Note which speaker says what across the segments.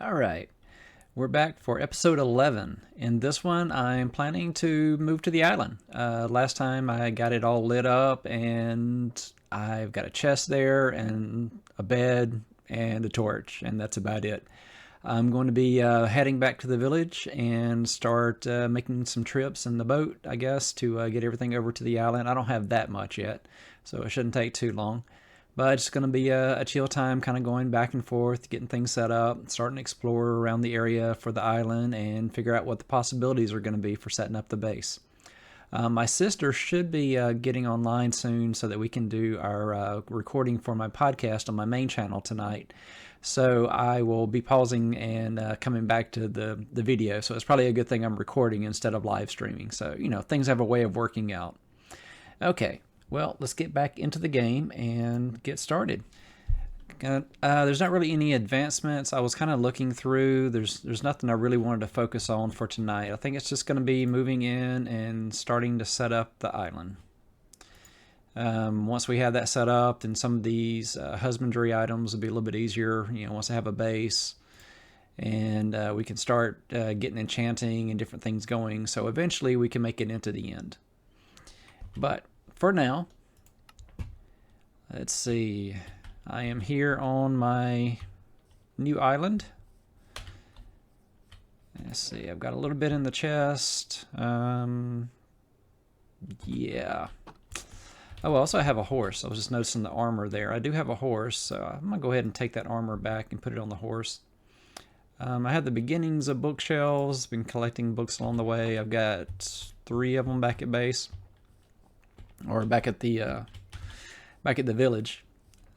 Speaker 1: Alright, we're back for episode 11. In this one, I'm planning to move to the island. Last time I got it all lit up, and I've got a chest there, and a bed, and a torch, and that's about it. I'm going to be heading back to the village and start making some trips in the boat, I guess, to get everything over to the island. I don't have that much yet, so it shouldn't take too long. But it's going to be a chill time, kind of going back and forth, getting things set up, starting to explore around the area for the island and figure out what the possibilities are going to be for setting up the base. My sister should be getting online soon so that we can do our recording for my podcast on my main channel tonight. So I will be pausing and coming back to the video. So it's probably a good thing I'm recording instead of live streaming. So, things have a way of working out. Okay. Well, let's get back into the game and get started. There's not really any advancements. I was kind of looking through. There's nothing I really wanted to focus on for tonight. I think it's just going to be moving in and starting to set up the island. Once we have that set up, then some of these husbandry items will be a little bit easier. Once I have a base, and we can start getting enchanting and different things going. So eventually we can make it into the end. But for now, let's see. I am here on my new island. Let's see. I've got a little bit in the chest. Yeah. Oh, also I have a horse. I was just noticing the armor there. I do have a horse, so I'm going to go ahead and take that armor back and put it on the horse. I have the beginnings of bookshelves. Been collecting books along the way. I've got 3 of them back at base. Or back at the village.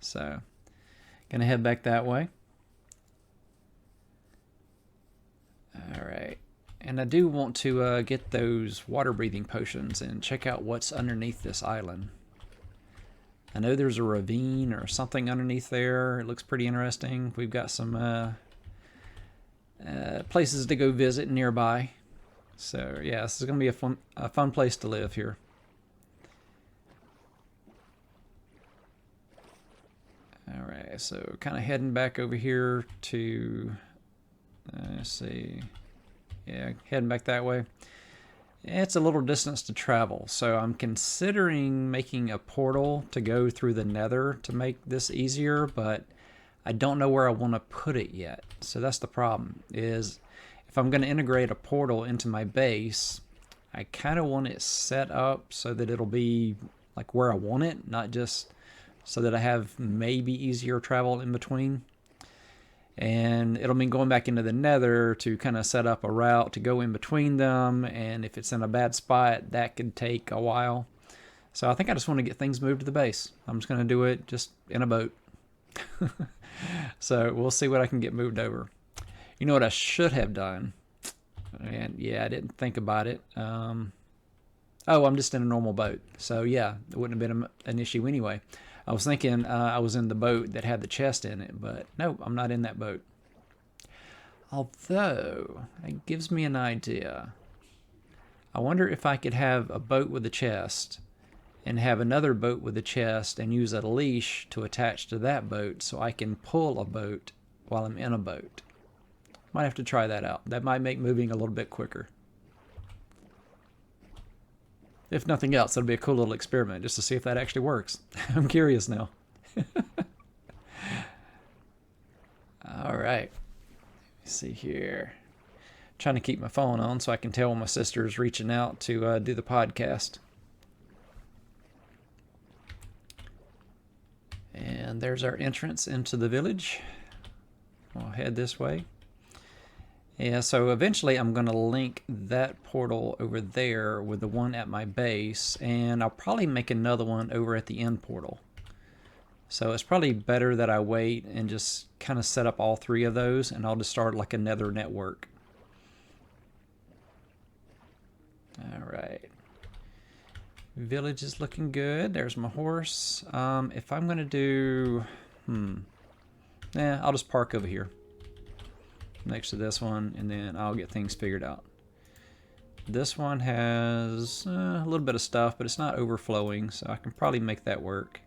Speaker 1: So gonna head back that way. Alright. And I do want to get those water breathing potions and check out what's underneath this island. I know there's a ravine or something underneath there. It looks pretty interesting. We've got some places to go visit nearby. So yeah, this is gonna be a fun place to live here. Alright, so kind of heading back over here to, let's see, yeah, heading back that way. It's a little distance to travel, so I'm considering making a portal to go through the Nether to make this easier, but I don't know where I want to put it yet. So that's the problem, is if I'm going to integrate a portal into my base, I kind of want it set up so that it'll be like where I want it, not just so that I have maybe easier travel in between. And it'll mean going back into the Nether to kind of set up a route to go in between them, and if it's in a bad spot, that could take a while. So I think I just want to get things moved to the base. I'm just going to do it just in a boat. So we'll see what I can get moved over. You know what I should have done? And yeah, I didn't think about it. Oh, I'm just in a normal boat. So yeah, it wouldn't have been an issue anyway. I was thinking I was in the boat that had the chest in it, but no, I'm not in that boat. Although, it gives me an idea. I wonder if I could have a boat with a chest and have another boat with a chest and use a leash to attach to that boat so I can pull a boat while I'm in a boat. Might have to try that out. That might make moving a little bit quicker. If nothing else, it'll be a cool little experiment just to see if that actually works. I'm curious now. All right. Let me see here. Trying to keep my phone on so I can tell when my sister is reaching out to do the podcast. And there's our entrance into the village. We'll head this way. Yeah, so eventually I'm going to link that portal over there with the one at my base, and I'll probably make another one over at the end portal. So it's probably better that I wait and just kind of set up all 3 of those, and I'll just start like a Nether network. Alright. Village is looking good. There's my horse. If I'm going to do... I'll just park over here next to this one, and then I'll get things figured out. This one has a little bit of stuff, but it's not overflowing, so I can probably make that work.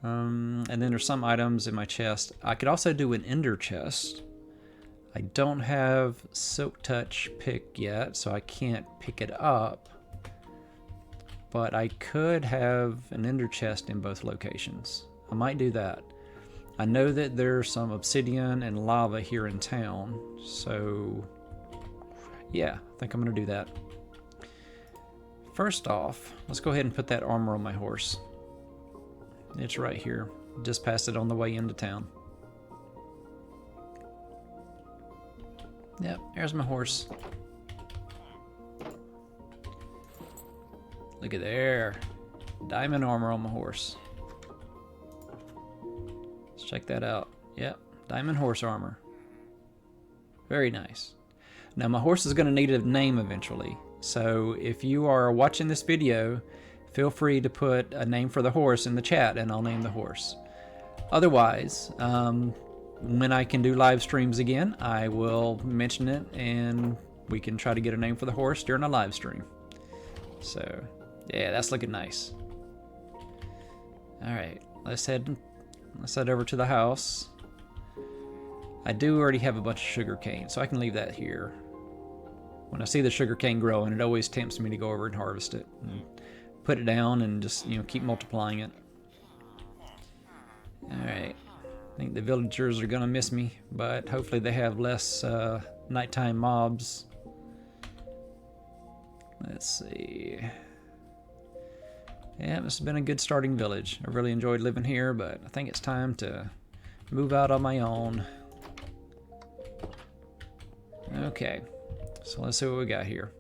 Speaker 1: And then there's some items in my chest. I could also do an ender chest, I don't have Silk Touch pick yet, so I can't pick it up. But I could have an ender chest in both locations. I might do that. I know that there's some obsidian and lava here in town, so yeah, I think I'm gonna do that. First off, let's go ahead and put that armor on my horse. It's right here. Just passed it on the way into town. Yep, there's my horse. Look at there. Diamond armor on my horse. Let's check that out. Yep, diamond horse armor. Very nice. Now my horse is going to need a name eventually. So if you are watching this video, feel free to put a name for the horse in the chat and I'll name the horse. Otherwise, when I can do live streams again, I will mention it and we can try to get a name for the horse during a live stream. So yeah, that's looking nice. All right, let's head over to the house. I do already have a bunch of sugar cane, so I can leave that here. When I see the sugar cane growing, it always tempts me to go over and harvest it, and put it down, and just keep multiplying it. All right, I think the villagers are gonna miss me, but hopefully they have less nighttime mobs. Let's see. Yeah, this has been a good starting village. I really enjoyed living here, but I think it's time to move out on my own. Okay, so let's see what we got here.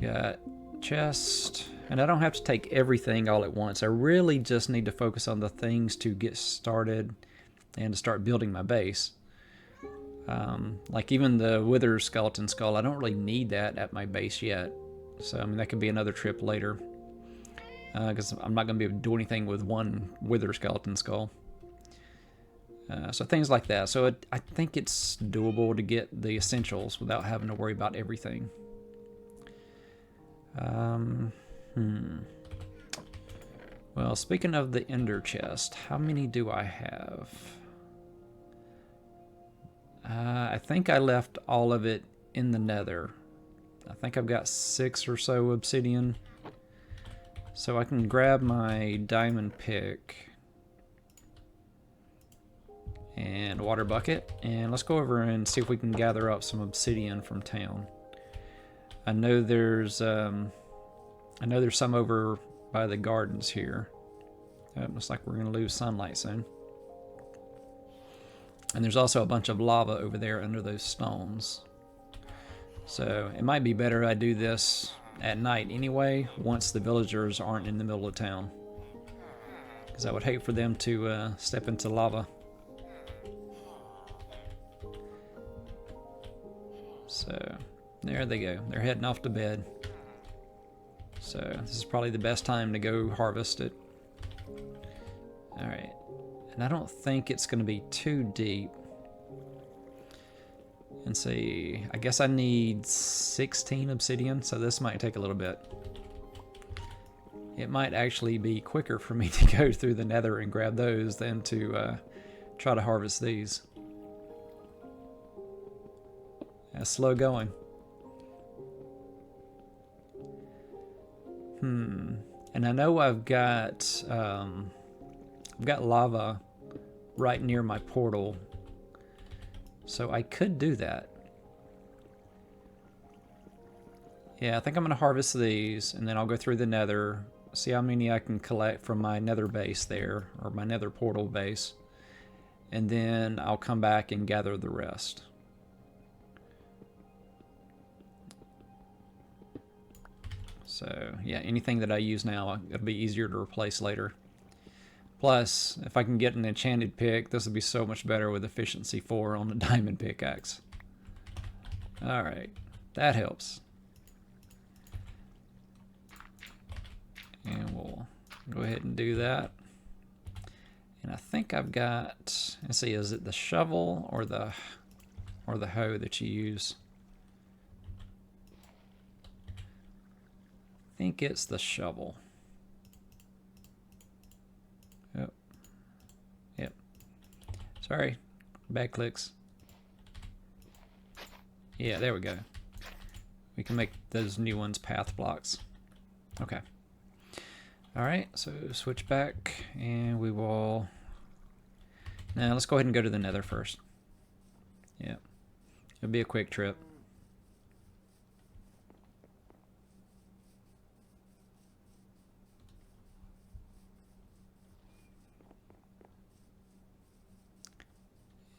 Speaker 1: Got chest, and I don't have to take everything all at once. I really just need to focus on the things to get started and to start building my base. Like even the wither skeleton skull, I don't really need that at my base yet. So I mean that could be another trip later. Because I'm not going to be able to do anything with one wither skeleton skull. So things like that. So I think it's doable to get the essentials without having to worry about everything. Well, speaking of the ender chest, how many do I have? I think I left all of it in the Nether. I think I've got 6 or so obsidian. So I can grab my diamond pick and water bucket, and let's go over and see if we can gather up some obsidian from town. I know there's some over by the gardens here. Looks like we're gonna lose sunlight soon. And there's also a bunch of lava over there under those stones. So it might be better I do this at night anyway, once the villagers aren't in the middle of town. Because I would hate for them to step into lava. So there they go. They're heading off to bed. So this is probably the best time to go harvest it. Alright. And I don't think it's going to be too deep. And see, I guess I need 16 obsidian, so this might take a little bit. It might actually be quicker for me to go through the Nether and grab those than to try to harvest these. That's slow going. And I know I've got lava right near my portal, so I could do that. Yeah, I think I'm gonna harvest these, and then I'll go through the Nether, see how many I can collect from my Nether base there, or my Nether portal base, and then I'll come back and gather the rest. So yeah, anything that I use now, it'll be easier to replace later. Plus, if I can get an enchanted pick, this will be so much better with efficiency 4 on the diamond pickaxe. Alright, that helps. And we'll go ahead and do that. And I think I've got, let's see, is it the shovel or the hoe that you use? I think it's the shovel. Yep. Sorry, bad clicks. Yeah, there we go. We can make those new ones path blocks. Okay. Alright, so switch back and we will... Now let's go ahead and go to the Nether first. Yeah. It'll be a quick trip.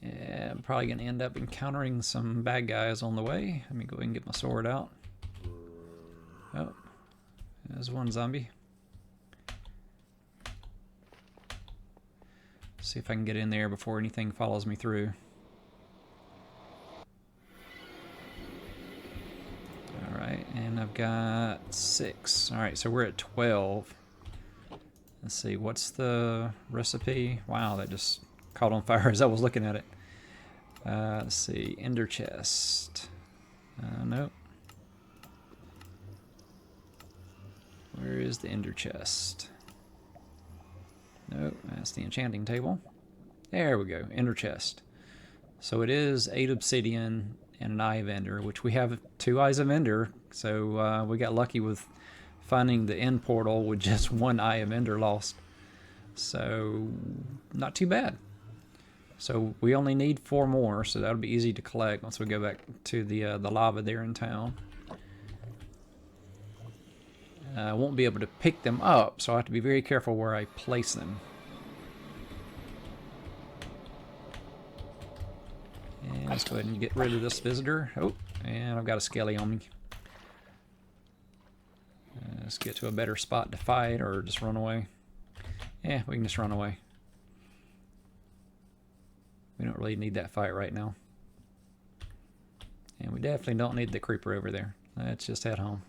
Speaker 1: Yeah, I'm probably going to end up encountering some bad guys on the way. Let me go ahead and get my sword out. Oh, there's one zombie. See if I can get in there before anything follows me through. Alright, and I've got 6. Alright, so we're at 12. Let's see, what's the recipe? Wow, that just caught on fire as I was looking at it. Let's see, ender chest. Nope. Where is the ender chest? Nope, that's the enchanting table. There we go, ender chest. So it is 8 obsidian and an eye of ender, which we have 2 eyes of ender. So we got lucky with finding the end portal with just 1 eye of ender lost. So not too bad. So we only need 4 more, so that'll be easy to collect once we go back to the lava there in town. I won't be able to pick them up, so I have to be very careful where I place them. And let's go ahead and get rid of this visitor. Oh, and I've got a skelly on me. Let's get to a better spot to fight, or just run away. Yeah, we can just run away. We don't really need that fight right now. And we definitely don't need the creeper over there. Let's just head home.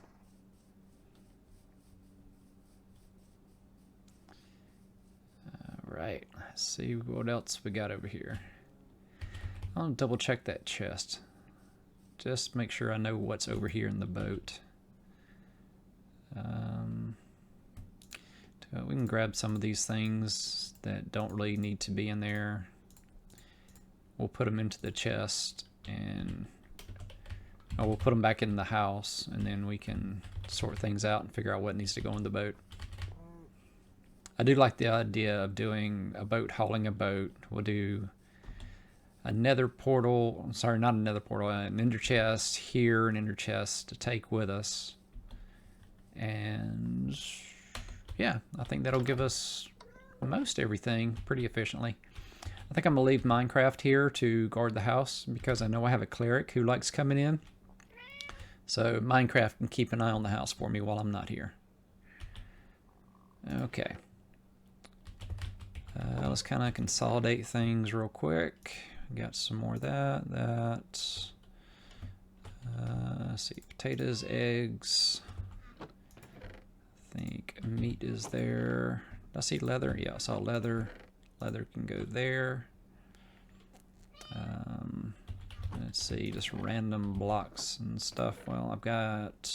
Speaker 1: Alright, let's see what else we got over here. I'll double check that chest. Just make sure I know what's over here in the boat. We can grab some of these things that don't really need to be in there. We'll put them into the chest, and we'll put them back in the house, and then we can sort things out and figure out what needs to go in the boat. I do like the idea of doing a boat hauling a boat. We'll do a nether portal, sorry, not a nether portal, an ender chest here, an ender chest to take with us. And yeah, I think that'll give us most everything pretty efficiently. I think I'm going to leave Minecraft here to guard the house because I know I have a cleric who likes coming in. So Minecraft can keep an eye on the house for me while I'm not here. Okay. Let's kind of consolidate things real quick. Got some more of that. Let's see, potatoes, eggs. I think meat is there. Did I see leather? Yeah, I saw leather. Leather can go there. Let's see, just random blocks and stuff. Well, I've got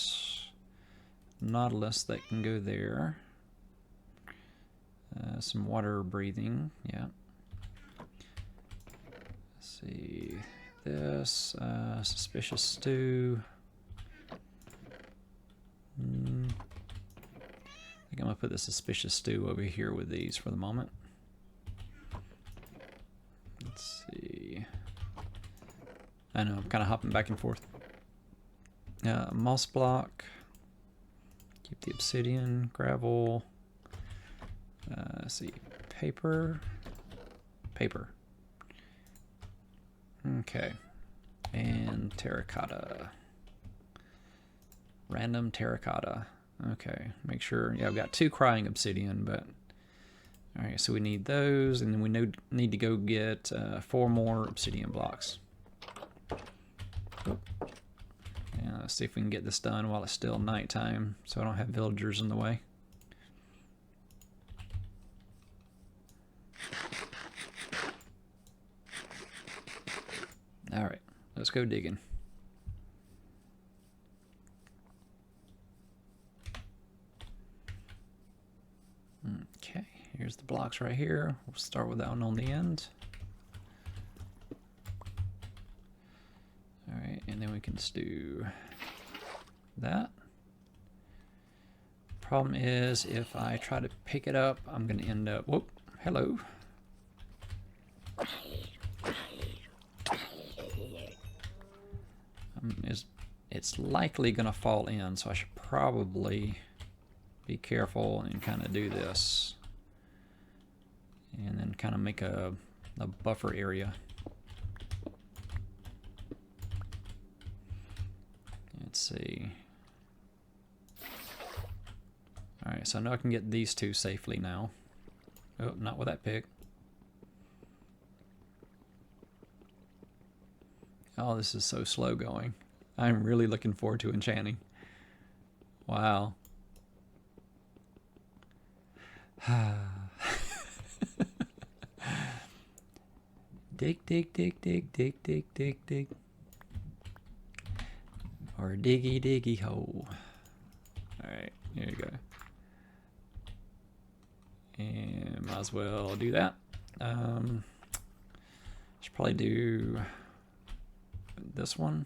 Speaker 1: nautilus that can go there. Some water breathing, yeah. Let's see, this, suspicious stew. I think I'm gonna put the suspicious stew over here with these for the moment. Let's see. I know, I'm kind of hopping back and forth. Moss block. Keep the obsidian, gravel. Let's see, paper. Okay, and terracotta. Random terracotta. Okay, make sure. Yeah, I've got 2 crying obsidian, but all right. So we need those, and then we need to go get 4 more obsidian blocks. Yeah, let's see if we can get this done while it's still nighttime, so I don't have villagers in the way. All right, let's go digging. Okay, here's the blocks right here. We'll start with that one on the end. All right, and and then we can just do that. Problem is, if I try to pick it up, I'm going to end up... Whoop, hello. It's likely going to fall in, so I should probably be careful and kind of do this. And then kind of make a buffer area. Let's see. Alright, so I know I can get these two safely now. Oh, not with that pick. Oh, this is so slow going. I'm really looking forward to enchanting. Wow. Dig, dig, dig, dig, dig, dig, dig, dig. Or diggy, diggy hole. Alright, here you go. And might as well do that. Should probably do this one.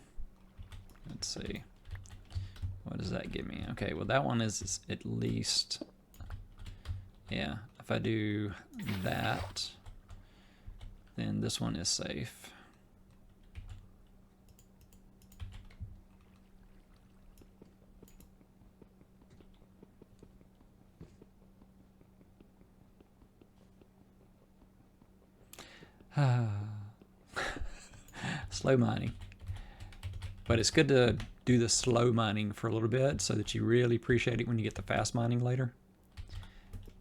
Speaker 1: Let's see. What does that give me? Okay, well that one is at least... Yeah, if I do that, then this one is safe. Slow mining. But it's good to do the slow mining for a little bit so that you really appreciate it when you get the fast mining later.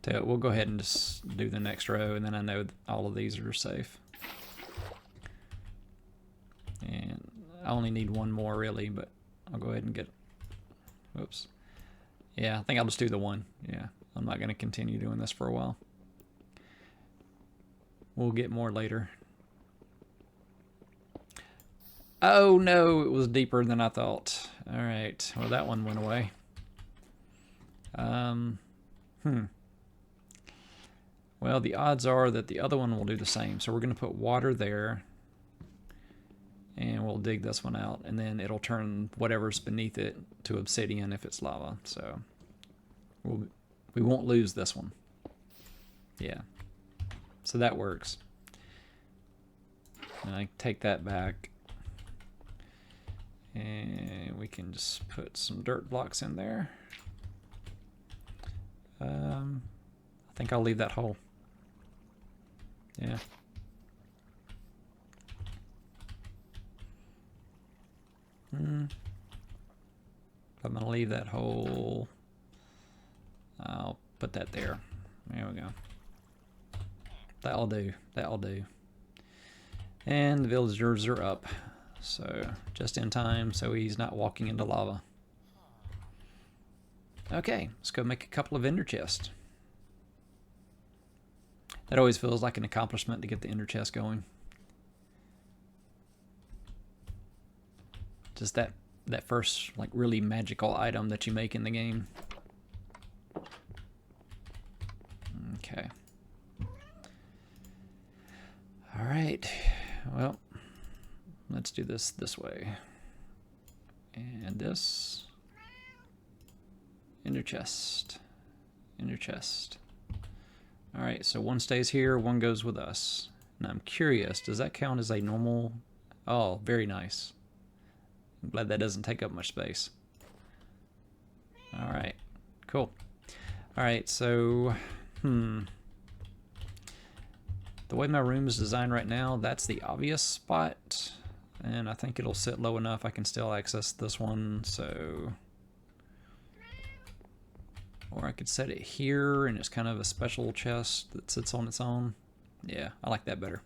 Speaker 1: So we'll go ahead and just do the next row, and then I know all of these are safe. And I only need one more really, but I'll go ahead and get... Whoops. Yeah, I think I'll just do the one. Yeah, I'm not going to continue doing this for a while. We'll get more later. Oh no, it was deeper than I thought. Alright, well that one went away. Well, the odds are that the other one will do the same. So we're going to put water there. And we'll dig this one out. And then it'll turn whatever's beneath it to obsidian if it's lava. So we won't lose this one. Yeah. So that works. And I take that back. And we can just put some dirt blocks in there. I think I'll leave that hole. Yeah. I'm going to leave that hole. I'll put that there. There we go. That'll do. That'll do. And the villagers are up. So, just in time so he's not walking into lava. Okay, let's go make a couple of ender chests. That always feels like an accomplishment to get the ender chest going. Just that first like really magical item that you make in the game. Okay. All right. Well, let's do this way. And this. Ender chest. Ender chest. Alright, so one stays here, one goes with us. And I'm curious, does that count as a normal... Oh, very nice. I'm glad that doesn't take up much space. Alright, cool. Alright, so... The way my room is designed right now, that's the obvious spot. And I think it'll sit low enough I can still access this one, so... Or I could set it here and it's kind of a special chest that sits on its own. Yeah, I like that better.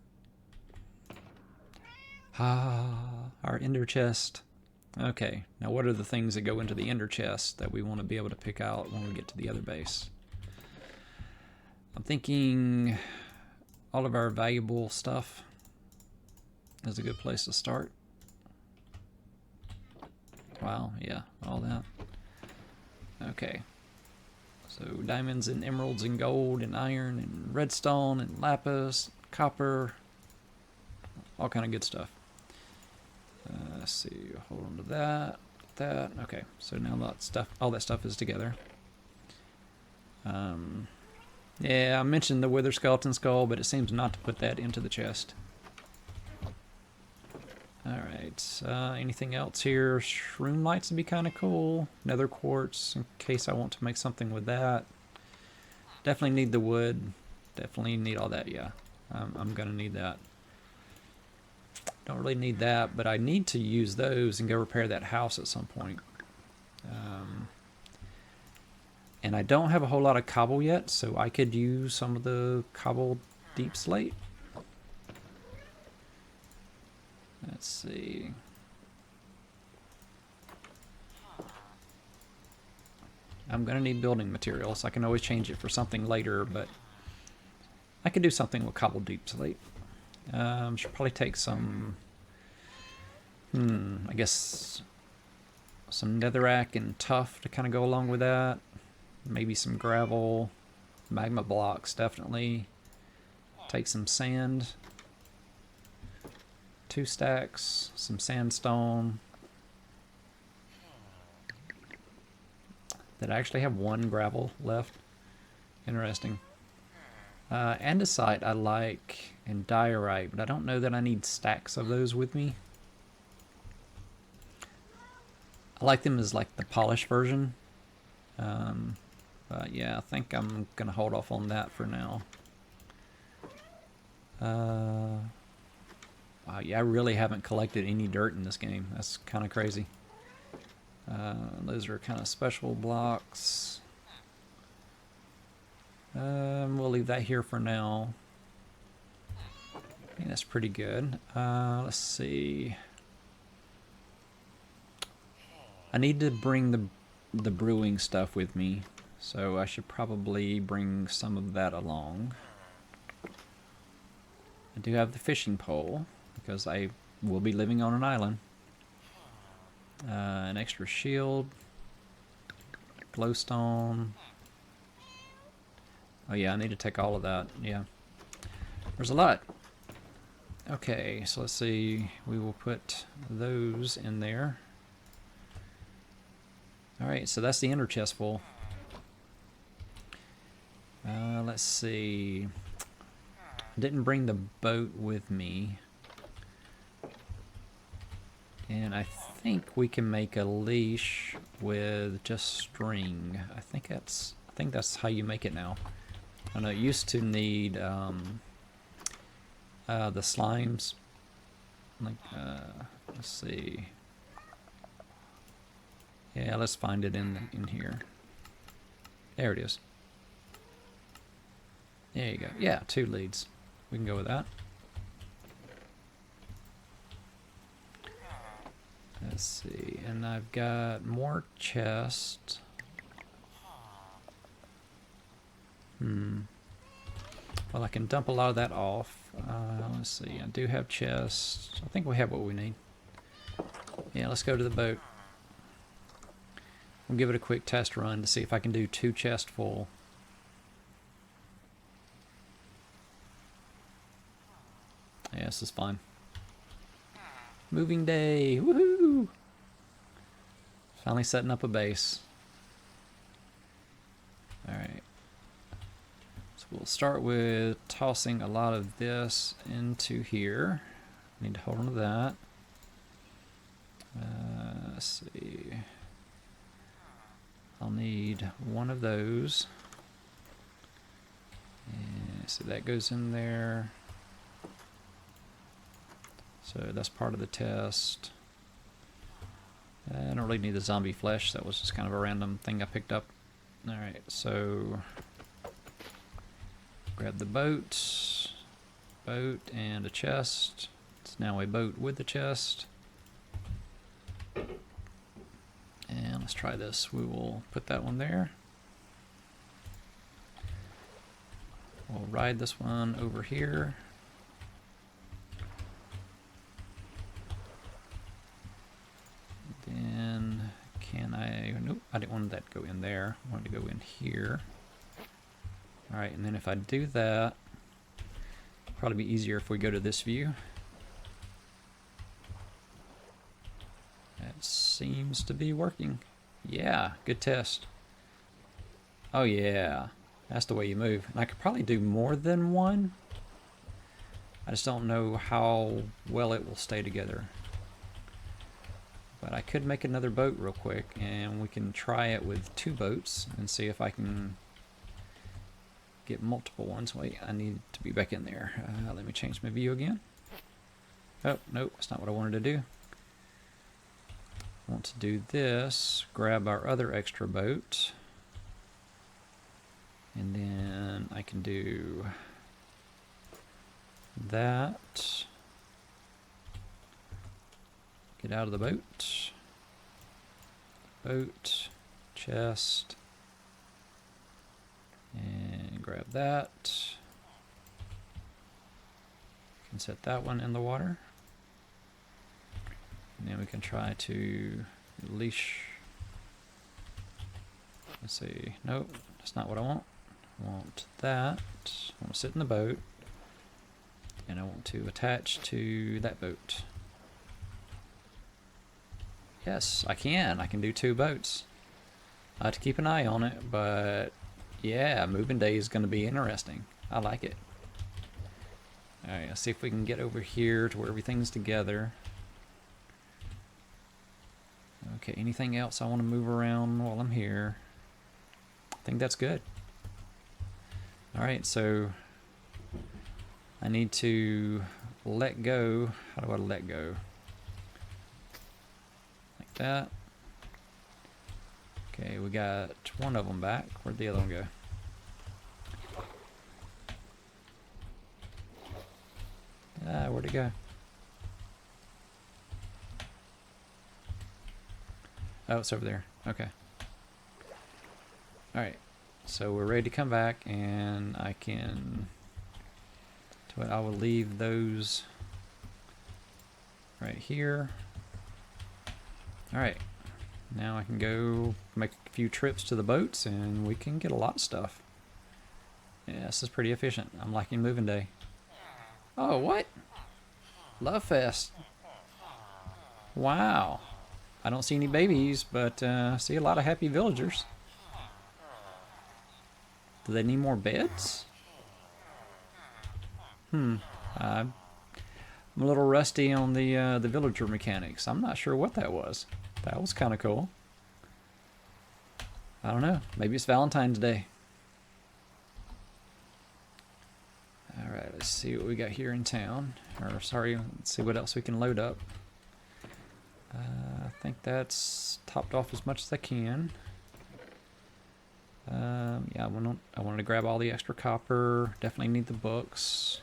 Speaker 1: Our ender chest. Okay, now what are the things that go into the ender chest that we want to be able to pick out when we get to the other base? I'm thinking all of our valuable stuff is a good place to start. Wow, yeah, all that. Okay. So diamonds and emeralds and gold and iron and redstone and lapis, copper, all kind of good stuff. let's see. Hold on to that. That. Okay. So now all that stuff is together. Yeah, I mentioned the wither skeleton skull, but it seems not to put that into the chest. Alright, anything else here? Shroom lights would be kind of cool. Nether quartz, in case I want to make something with that. Definitely need the wood. Definitely need all that, yeah. I'm going to need that. Don't really need that, but I need to use those and go repair that house at some point. And I don't have a whole lot of cobble yet, so I could use some of the cobble deep slate. Let's see. I'm going to need building materials. I can always change it for something later, but I could do something with cobble deep slate. Should probably take some, I guess, some netherrack and tuff to kind of go along with that. Maybe some gravel, magma blocks, definitely. Take some sand. 2 stacks, some sandstone. That I actually have 1 gravel left. Interesting. Andesite I like, and diorite, but I don't know that I need stacks of those with me. I like them as like the polished version. But yeah, I think I'm gonna hold off on that for now. Wow, yeah, I really haven't collected any dirt in this game. That's kind of crazy. Those are kind of special blocks. We'll leave that here for now. I think that's pretty good. Let's see. I need to bring the brewing stuff with me, so I should probably bring some of that along. I do have the fishing pole, because I will be living on an island. An extra shield. Glowstone. Oh yeah, I need to take all of that, yeah. There's a lot. Okay, so let's see. We will put those in there. Alright, so that's the inner chest full. Let's see. I didn't bring the boat with me. And I think we can make a leash with just string. I think that's how you make it now. I know it used to need the slimes. Like, let's see. Yeah, let's find it in here. There it is. There you go. Yeah, 2 leads. We can go with that. Let's see, and I've got more chest. Well, I can dump a lot of that off. Let's see, I do have chests. I think we have what we need. Yeah, let's go to the boat. We'll give it a quick test run to see if I can do 2 chests full. Yeah, this is fine. Moving day, woohoo! Finally setting up a base. Alright. So we'll start with tossing a lot of this into here. Need to hold on to that. Let's see. I'll need 1 of those. And so that goes in there. So that's part of the test. I don't really need the zombie flesh. That was just kind of a random thing I picked up. Alright, so grab the boat. Boat and a chest. It's now a boat with the chest. And let's try this. We will put that one there. We'll ride this one over here. Then can I, nope, I didn't want that to go in there. I wanted to go in here. Alright, and then if I do that, it'll probably be easier if we go to this view. seems to be working. Yeah, good test. Oh yeah, that's the way you move. And I could probably do more than one. I just don't know how well it will stay together. But I could make another boat real quick, and we can try it with 2 boats and see if I can get multiple ones. Wait, I need to be back in there. Let me change my view again. Oh, nope, that's not what I wanted to do. I want to do this, grab our other extra boat, and then I can do that. Get out of the boat. Boat, chest, and grab that. Can set that one in the water. And then we can try to leash. Let's see. Nope, that's not what I want. I want that. I want to sit in the boat. And I want to attach to that boat. Yes, I can. I can do 2 boats. I have to keep an eye on it, but yeah, moving day is going to be interesting. I like it. Alright, let's see if we can get over here to where everything's together. Okay, anything else I want to move around while I'm here? I think that's good. Alright, so I need to let go. How do I let go? Like that. Okay, we got one of them back. Where'd the other one go? Where'd it go? Oh, it's over there. Okay. Alright, so we're ready to come back, and I can... I will leave those right here. Alright, now I can go make a few trips to the boats, and we can get a lot of stuff. Yeah, this is pretty efficient. I'm liking moving day. Oh, what? Love Fest. Wow. I don't see any babies, but I see a lot of happy villagers. Do they need more beds? I'm a little rusty on the villager mechanics. I'm not sure what that was. That was kind of cool. I don't know. Maybe it's Valentine's Day. Alright, let's see what we got here in town. Or, sorry, let's see what else we can load up. I think that's topped off as much as I can. Yeah, I wanted to grab all the extra copper. Definitely need the books.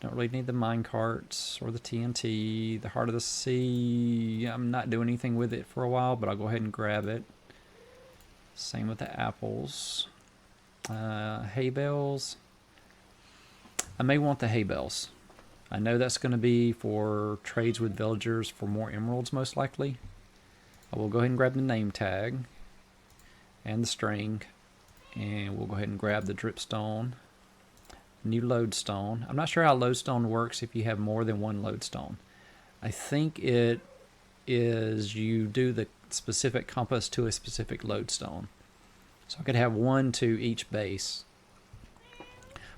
Speaker 1: Don't really need the mine carts or the TNT. The Heart of the Sea, I'm not doing anything with it for a while, but I'll go ahead and grab it. Same with the apples. Hay bales. I may want the hay bales. I know that's going to be for trades with villagers for more emeralds, most likely. I will go ahead and grab the name tag and the string, and we'll go ahead and grab the dripstone. New lodestone. I'm not sure how lodestone works if you have more than one lodestone. I think it is you do the specific compass to a specific lodestone. So I could have 1 to each base.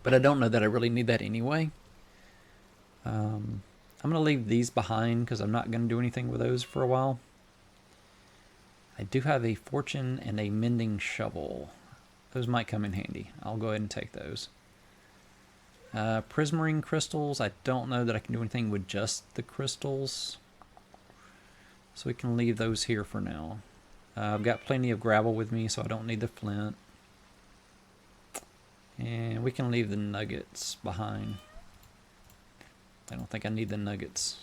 Speaker 1: But I don't know that I really need that anyway. I'm going to leave these behind because I'm not going to do anything with those for a while. I do have a fortune and a mending shovel. Those might come in handy. I'll go ahead and take those. Prismarine crystals, I don't know that I can do anything with just the crystals. So we can leave those here for now. I've got plenty of gravel with me, so I don't need the flint. And we can leave the nuggets behind. I don't think I need the nuggets.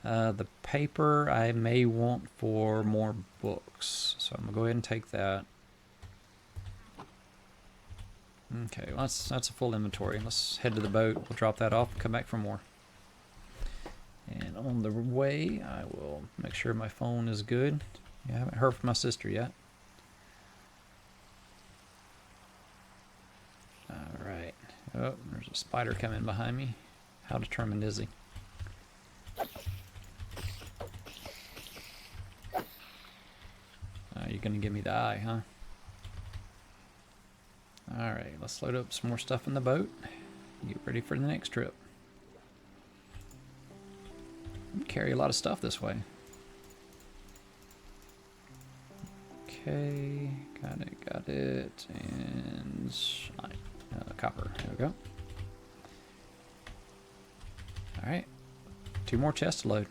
Speaker 1: The paper I may want for more books, so I'm going to go ahead and take that. Okay, well that's a full inventory. Let's head to the boat. We'll drop that off and come back for more. And on the way, I will make sure my phone is good. Yeah, I haven't heard from my sister yet. Alright. Oh, there's a spider coming behind me. How determined is he? gonna give me the eye, huh? Alright, let's load up some more stuff in the boat. Get ready for the next trip. Carry a lot of stuff this way. Okay, got it, and copper, there we go. Alright, 2 more chests to load.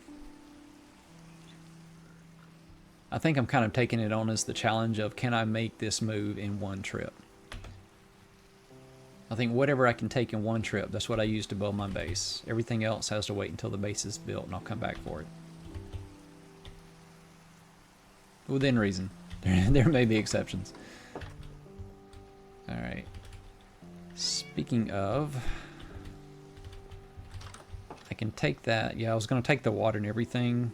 Speaker 1: I think I'm kind of taking it on as the challenge of, can I make this move in one trip? I think whatever I can take in one trip, that's what I use to build my base. Everything else has to wait until the base is built and I'll come back for it. Within reason. There may be exceptions. Alright. Speaking of, I can take that. Yeah, I was going to take the water and everything.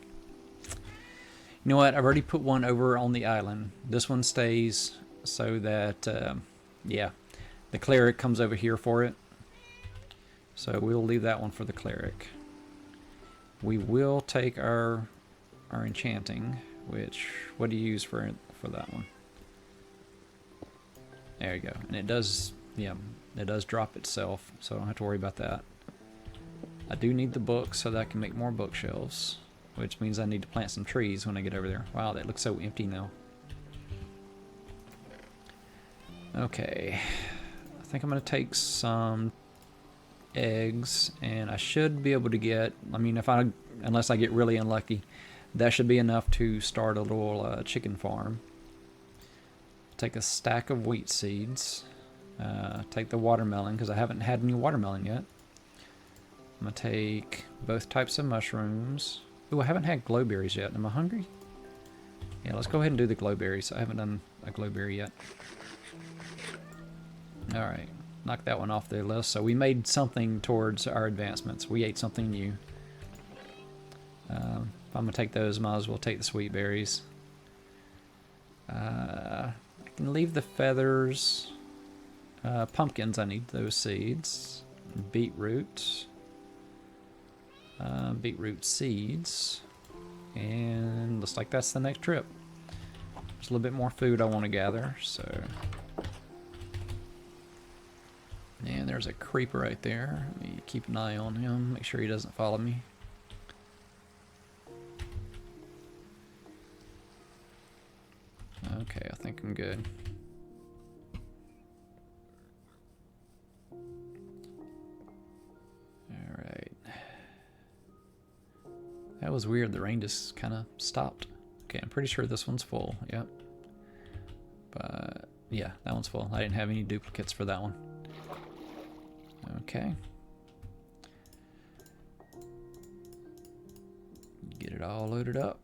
Speaker 1: You know what? I've already put one over on the island. This one stays so that, yeah, the cleric comes over here for it. So we'll leave that one for the cleric. We will take our enchanting, which, what do you use for that one? There you go. And it does, yeah, it does drop itself, so I don't have to worry about that. I do need the books so that I can make more bookshelves, which means I need to plant some trees when I get over there. Wow, that looks so empty now. Okay, I think I'm going to take some eggs, and I should be able to get, I mean, unless I get really unlucky, that should be enough to start a little chicken farm. Take a stack of wheat seeds. Take the watermelon, because I haven't had any watermelon yet. I'm going to take both types of mushrooms. Ooh, I haven't had glowberries yet. Am I hungry? Yeah, let's go ahead and do the glowberries. I haven't done a glowberry yet. Alright, knock that one off the list. So we made something towards our advancements. We ate something new. If I'm going to take those, might as well take the sweet berries. I can leave the feathers. Pumpkins, I need those seeds. Beetroot. Beetroot seeds. And looks like that's the next trip. There's a little bit more food I want to gather, so. And there's a creeper right there. Let me keep an eye on him, make sure he doesn't follow me. Okay, I think I'm good. Alright. That was weird, the rain just kind of stopped. Okay, I'm pretty sure this one's full, yep. But, yeah, that one's full. I didn't have any duplicates for that one. Okay. Get it all loaded up.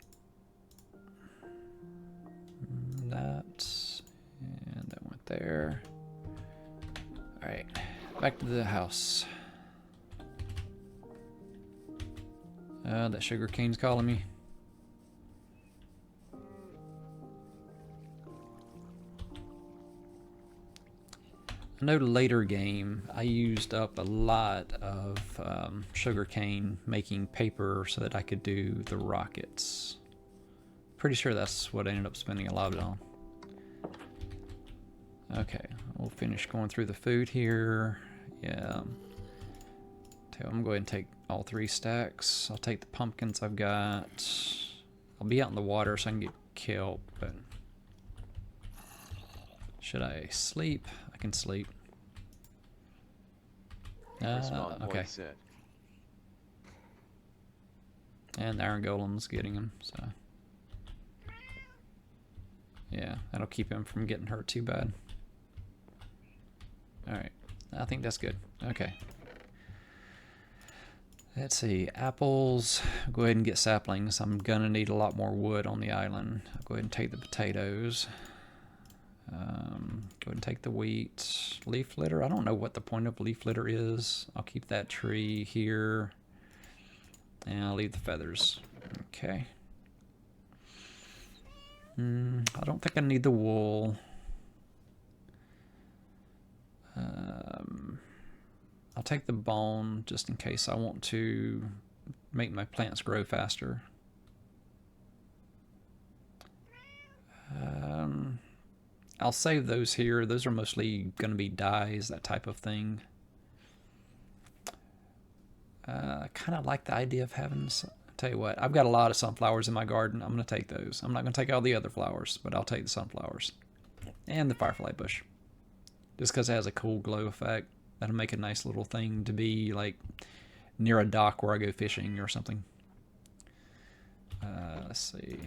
Speaker 1: And that went there. Alright, back to the house. That sugar cane's calling me. I know later game I used up a lot of sugar cane making paper so that I could do the rockets. Pretty sure that's what I ended up spending a lot of it on. Okay, we'll finish going through the food here. Yeah. I'm going to go ahead and take all 3 stacks. I'll take the pumpkins I've got. I'll be out in the water so I can get kelp, but should I sleep? I can sleep. Okay. And the iron golem's getting him, so. Yeah, that'll keep him from getting hurt too bad. Alright, I think that's good. Okay. Let's see, apples. I'll go ahead and get saplings. I'm gonna need a lot more wood on the island. I'll go ahead and take the potatoes. Go ahead and take the wheat. Leaf litter, I don't know what the point of leaf litter is. I'll keep that tree here. And I'll leave the feathers. Okay. I don't think I need the wool. I'll take the bone just in case I want to make my plants grow faster. I'll save those here. Those are mostly going to be dyes, that type of thing. I kind of like the idea of having... Tell you what, I've got a lot of sunflowers in my garden. I'm going to take those. I'm not going to take all the other flowers, but I'll take the sunflowers. And the firefly bush. Just because it has a cool glow effect. That'll make a nice little thing to be like near a dock where I go fishing or something. Let's see.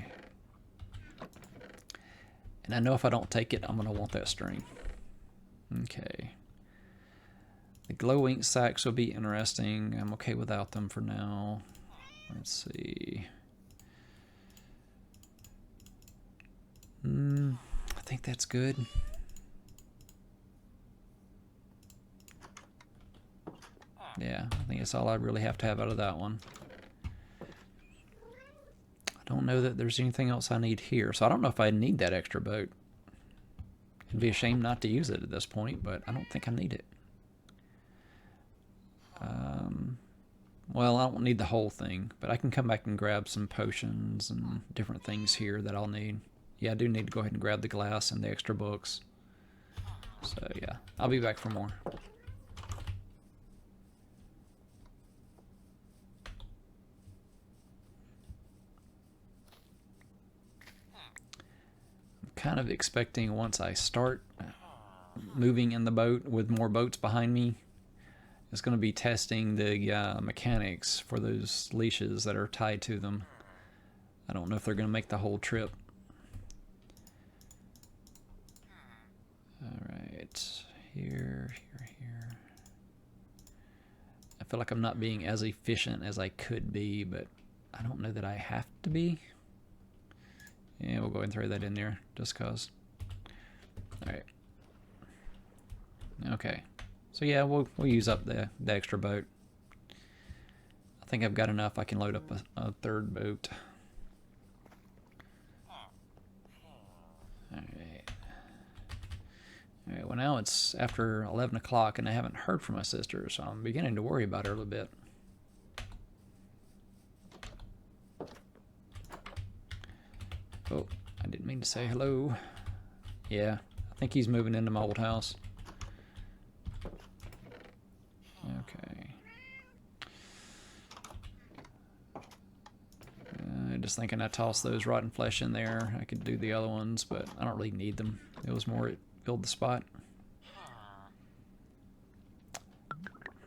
Speaker 1: And I know if I don't take it, I'm going to want that string. Okay. The glow ink sacks will be interesting. I'm okay without them for now. Let's see. I think that's good. Yeah, I think that's all I really have to have out of that one. I don't know that there's anything else I need here, so I don't know if I need that extra boat. It'd be a shame not to use it at this point, but I don't think I need it. Well, I don't need the whole thing, but I can come back and grab some potions and different things here that I'll need. Yeah, I do need to go ahead and grab the glass and the extra books. So yeah, I'll be back for more. I'm kind of expecting once I start moving in the boat with more boats behind me, it's going to be testing the mechanics for those leashes that are tied to them. I don't know if they're going to make the whole trip. Alright, here. I feel like I'm not being as efficient as I could be, but I don't know that I have to be. Yeah, we'll go ahead and throw that in there, just cause. Alright. Okay. So yeah, we'll use up the extra boat. I think I've got enough. I can load up a third boat. Alright. Alright, well now it's after 11 o'clock and I haven't heard from my sister, so I'm beginning to worry about her a little bit. Oh, I didn't mean to say hello. Yeah, I think he's moving into my old house. Okay. Just thinking I tossed those rotten flesh in there. I could do the other ones, but I don't really need them. It was more it filled the spot.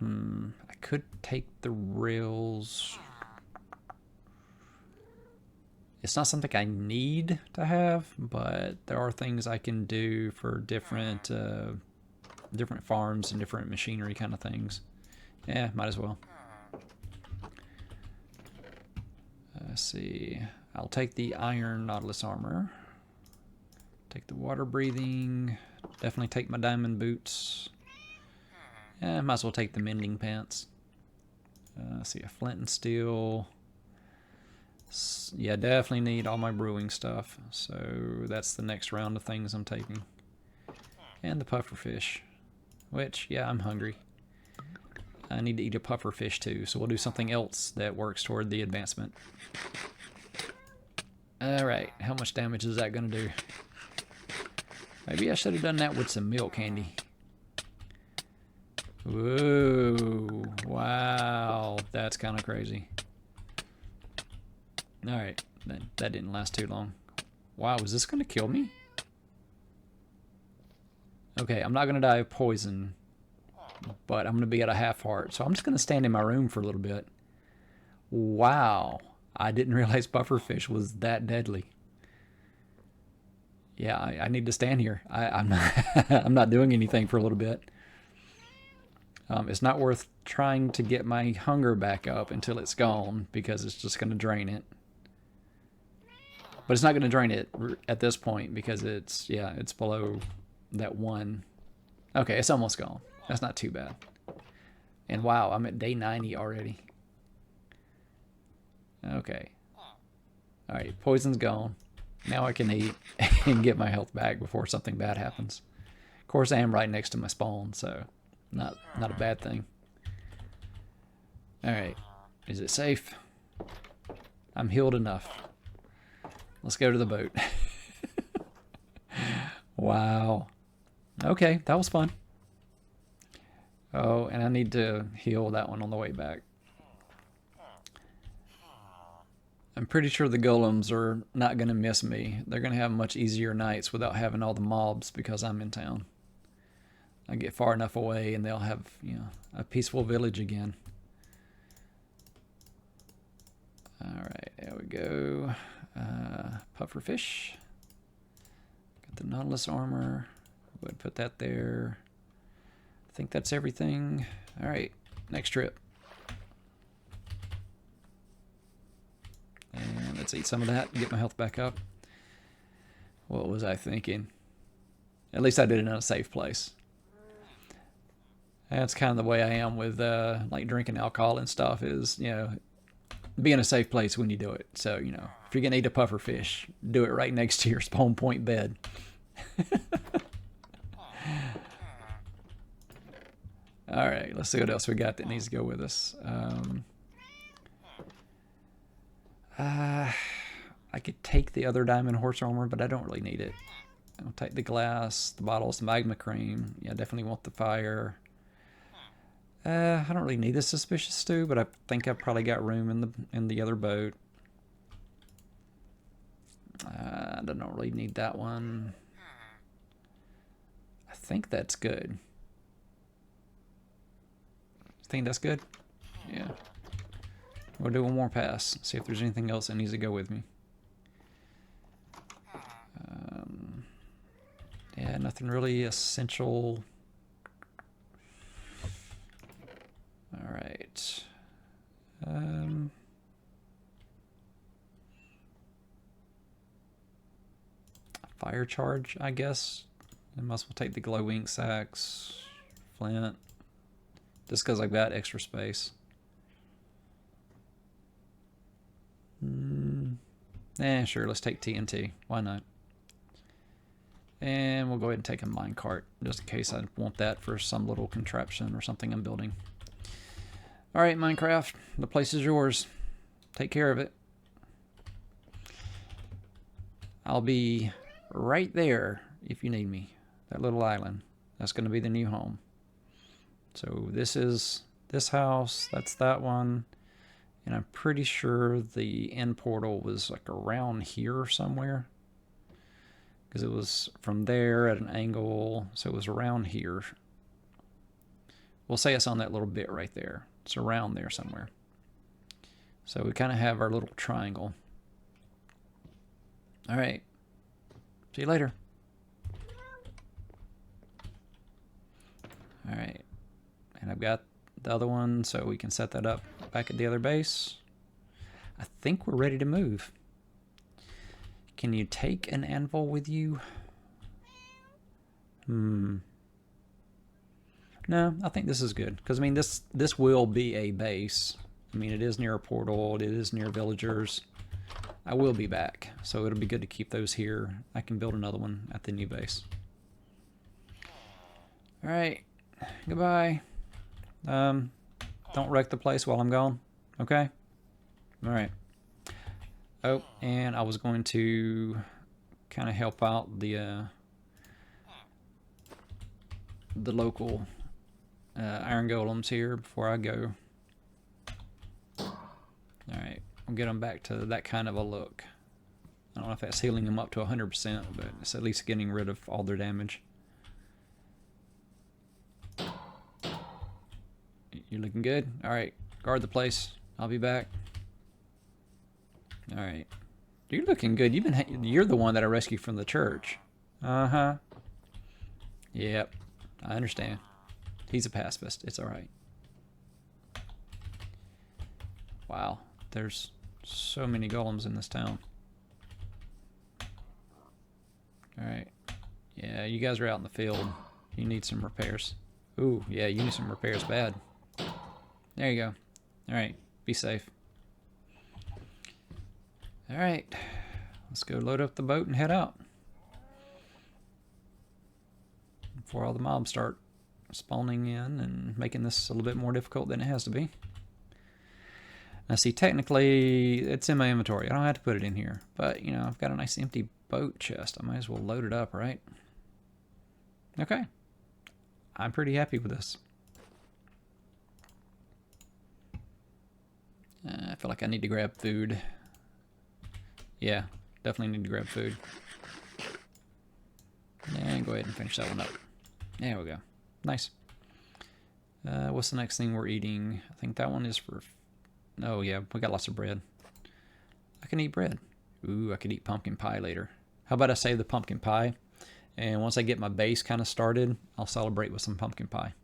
Speaker 1: I could take the rails. It's not something I need to have, but there are things I can do for different different farms and different machinery kind of things. Yeah, might as well. Let's see. I'll take the iron Nautilus armor. Take the water breathing. Definitely take my diamond boots. Yeah, might as well take the mending pants. Let's see, a flint and steel. Yeah, definitely need all my brewing stuff. So that's the next round of things I'm taking. And the pufferfish. Which, yeah, I'm hungry. I need to eat a pufferfish too, so we'll do something else that works toward the advancement. Alright, how much damage is that going to do? Maybe I should have done that with some milk candy. Whoa, wow, that's kind of crazy. Alright, that didn't last too long. Wow, is this going to kill me? Okay, I'm not going to die of poison, but I'm going to be at a half heart. So I'm just going to stand in my room for a little bit. Wow, I didn't realize pufferfish was that deadly. Yeah, I need to stand here. I'm not, I'm not doing anything for a little bit. It's not worth trying to get my hunger back up until it's gone because it's just going to drain it. But it's not going to drain it at this point because it's, yeah, it's below that one. Okay, it's almost gone. That's not too bad. And wow, I'm at day 90 already. Okay. Alright, poison's gone. Now I can eat and get my health back before something bad happens. Of course, I am right next to my spawn, so not a bad thing. Alright, is it safe? I'm healed enough. Let's go to the boat. Wow. Wow. Okay, that was fun. Oh, and I need to heal that one on the way back. I'm pretty sure the golems are not going to miss me. They're going to have much easier nights without having all the mobs because I'm in town. I get far enough away and they'll have, you know, a peaceful village again. Alright, there we go. Pufferfish. Got the Nautilus armor. Go ahead and put that there. I think that's everything. Alright, next trip. And let's eat some of that and get my health back up. What was I thinking? At least I did it in a safe place. That's kind of the way I am with like drinking alcohol and stuff is, you know, be in a safe place when you do it. So, you know, if you're going to eat a pufferfish, do it right next to your spawn point bed. All right, let's see what else we got that needs to go with us. I could take the other diamond horse armor, but I don't really need it. I'll take the glass, the bottles, the magma cream. Yeah, I definitely want the fire. I don't really need the suspicious stew, but I think I've probably got room in the other boat. I don't really need that one. I think that's good. Think that's good? Yeah. We'll do one more pass. See if there's anything else that needs to go with me. Yeah, nothing really essential. All right. Fire charge, I guess. I must well take the glow ink sacks, flint, just because I've got extra space. Sure, let's take TNT. Why not? And we'll go ahead and take a minecart, just in case I want that for some little contraption or something I'm building. Alright, Minecraft, the place is yours. Take care of it. I'll be right there if you need me. That little island. That's going to be the new home. So this is this house, that's that one. And I'm pretty sure the end portal was like around here somewhere. Because it was from there at an angle, so it was around here. We'll say it's on that little bit right there. It's around there somewhere. So we kind of have our little triangle. All right. See you later. All right. And I've got the other one, so we can set that up back at the other base. I think we're ready to move. Can you take an anvil with you? No, I think this is good. Because, I mean, this will be a base. I mean, it is near a portal. It is near villagers. I will be back. So it'll be good to keep those here. I can build another one at the new base. Alright. Goodbye. Don't wreck the place while I'm gone. Okay? Alright. Oh, and I was going to kind of help out the local iron golems here before I go. Alright, we'll get them back to that kind of a look. I don't know if that's healing them up to 100%, but it's at least getting rid of all their damage. You're looking good? Alright, guard the place. I'll be back. All right, you're looking good. You're the one that I rescued from the church. Uh-huh. Yep, I understand. He's a pacifist. It's all right. Wow, there's so many golems in this town. All right. Yeah, you guys are out in the field. You need some repairs. Ooh, yeah, you need some repairs bad. There you go. All right, be safe. Alright, let's go load up the boat and head out. Before all the mobs start spawning in and making this a little bit more difficult than it has to be. Now see, technically, it's in my inventory. I don't have to put it in here. But, you know, I've got a nice empty boat chest. I might as well load it up, right? Okay. I'm pretty happy with this. I feel like I need to grab food. Yeah, definitely need to grab food. And go ahead and finish that one up. There we go. Nice. What's the next thing we're eating? I think that one is for... Oh, yeah, we got lots of bread. I can eat bread. Ooh, I could eat pumpkin pie later. How about I save the pumpkin pie? And once I get my base kind of started, I'll celebrate with some pumpkin pie.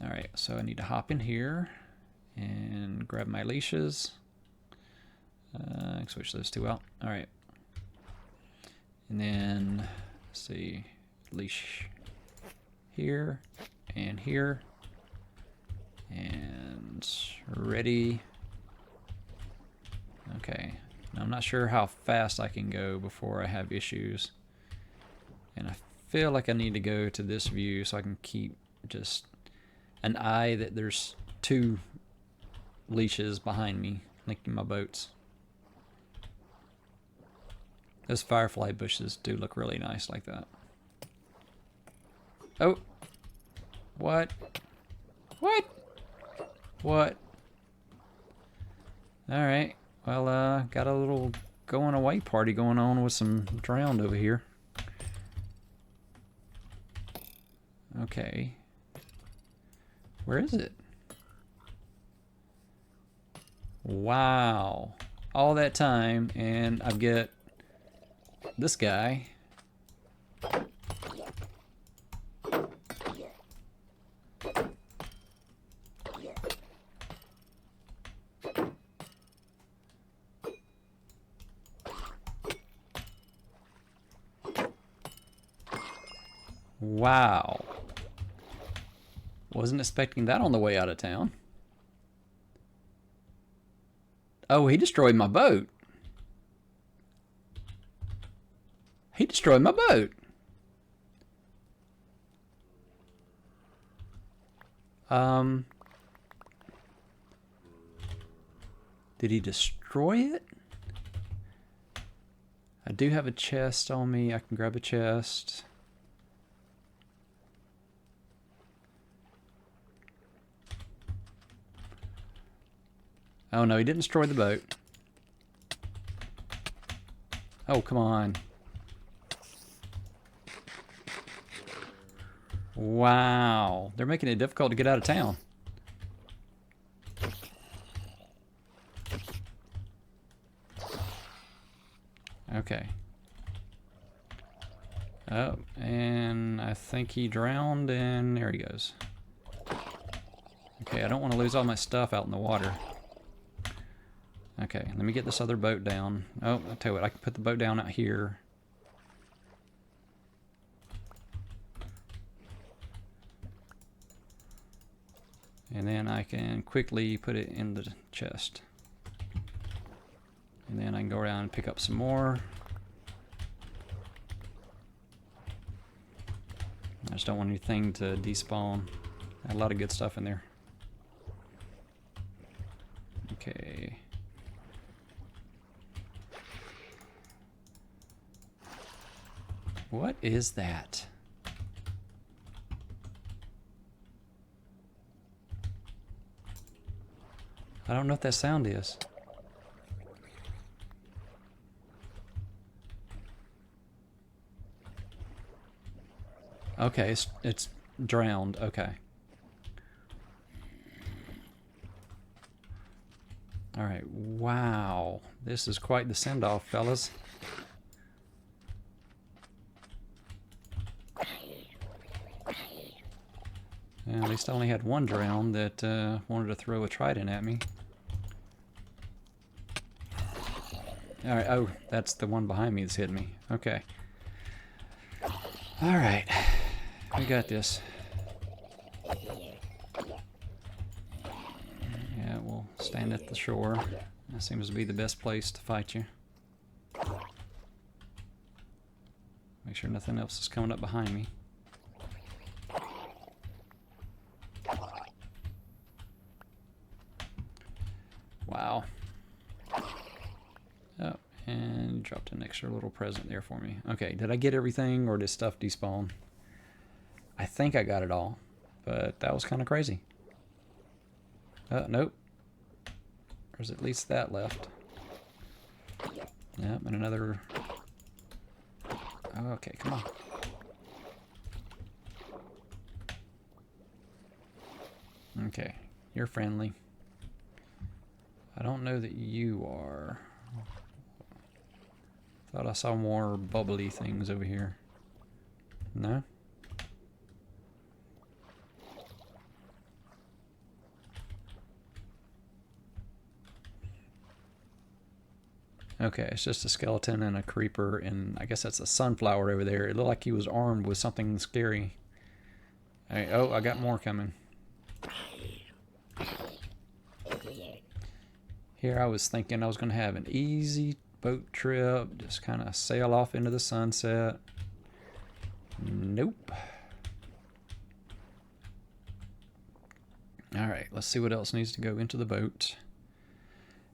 Speaker 1: Alright, so I need to hop in here and grab my leashes. Switch those two out. Alright. And then, let's see, leash here and here. And ready. Okay. Now I'm not sure how fast I can go before I have issues. And I feel like I need to go to this view so I can keep just an eye that there's two leashes behind me linking my boats. Those firefly bushes do look really nice like that. Oh! What? What? What? Alright. Well, got a little going away party going on with some drowned over here. Okay. Where is it? Wow. All that time, and I've got this guy. Wow. Wasn't expecting that on the way out of town. Oh, he destroyed my boat. He destroyed my boat. Did he destroy it? I do have a chest on me. I can grab a chest. Oh no, he didn't destroy the boat. Oh, come on. Wow. They're making it difficult to get out of town. Okay. Oh, and I think he drowned, and there he goes. Okay, I don't want to lose all my stuff out in the water. Okay, let me get this other boat down. Oh, I'll tell you what, I can put the boat down out here. And then I can quickly put it in the chest. And then I can go around and pick up some more. I just don't want anything to despawn. Got a lot of good stuff in there. Okay. What is that? I don't know what that sound is. Okay, it's drowned. Okay. Alright, wow. This is quite the send-off, fellas. Yeah, at least I only had one drowned that wanted to throw a trident at me. Alright, oh, that's the one behind me that's hitting me. Okay. Alright. We got this. Yeah, we'll stand at the shore. That seems to be the best place to fight you. Make sure nothing else is coming up behind me. Wow. Oh, And you dropped an extra little present there for me. Okay, did I get everything or did stuff despawn? I think I got it all, but that was kind of crazy. Nope. There's at least that left. Yep, and another... Okay, come on. Okay, you're friendly. I don't know that you are. Thought I saw more bubbly things over here. No? Okay, it's just a skeleton and a creeper, and I guess that's a sunflower over there. It looked like he was armed with something scary. Hey, oh, I got more coming. Here I was thinking I was going to have an easy boat trip, just kind of sail off into the sunset. Nope. Alright, let's see what else needs to go into the boat.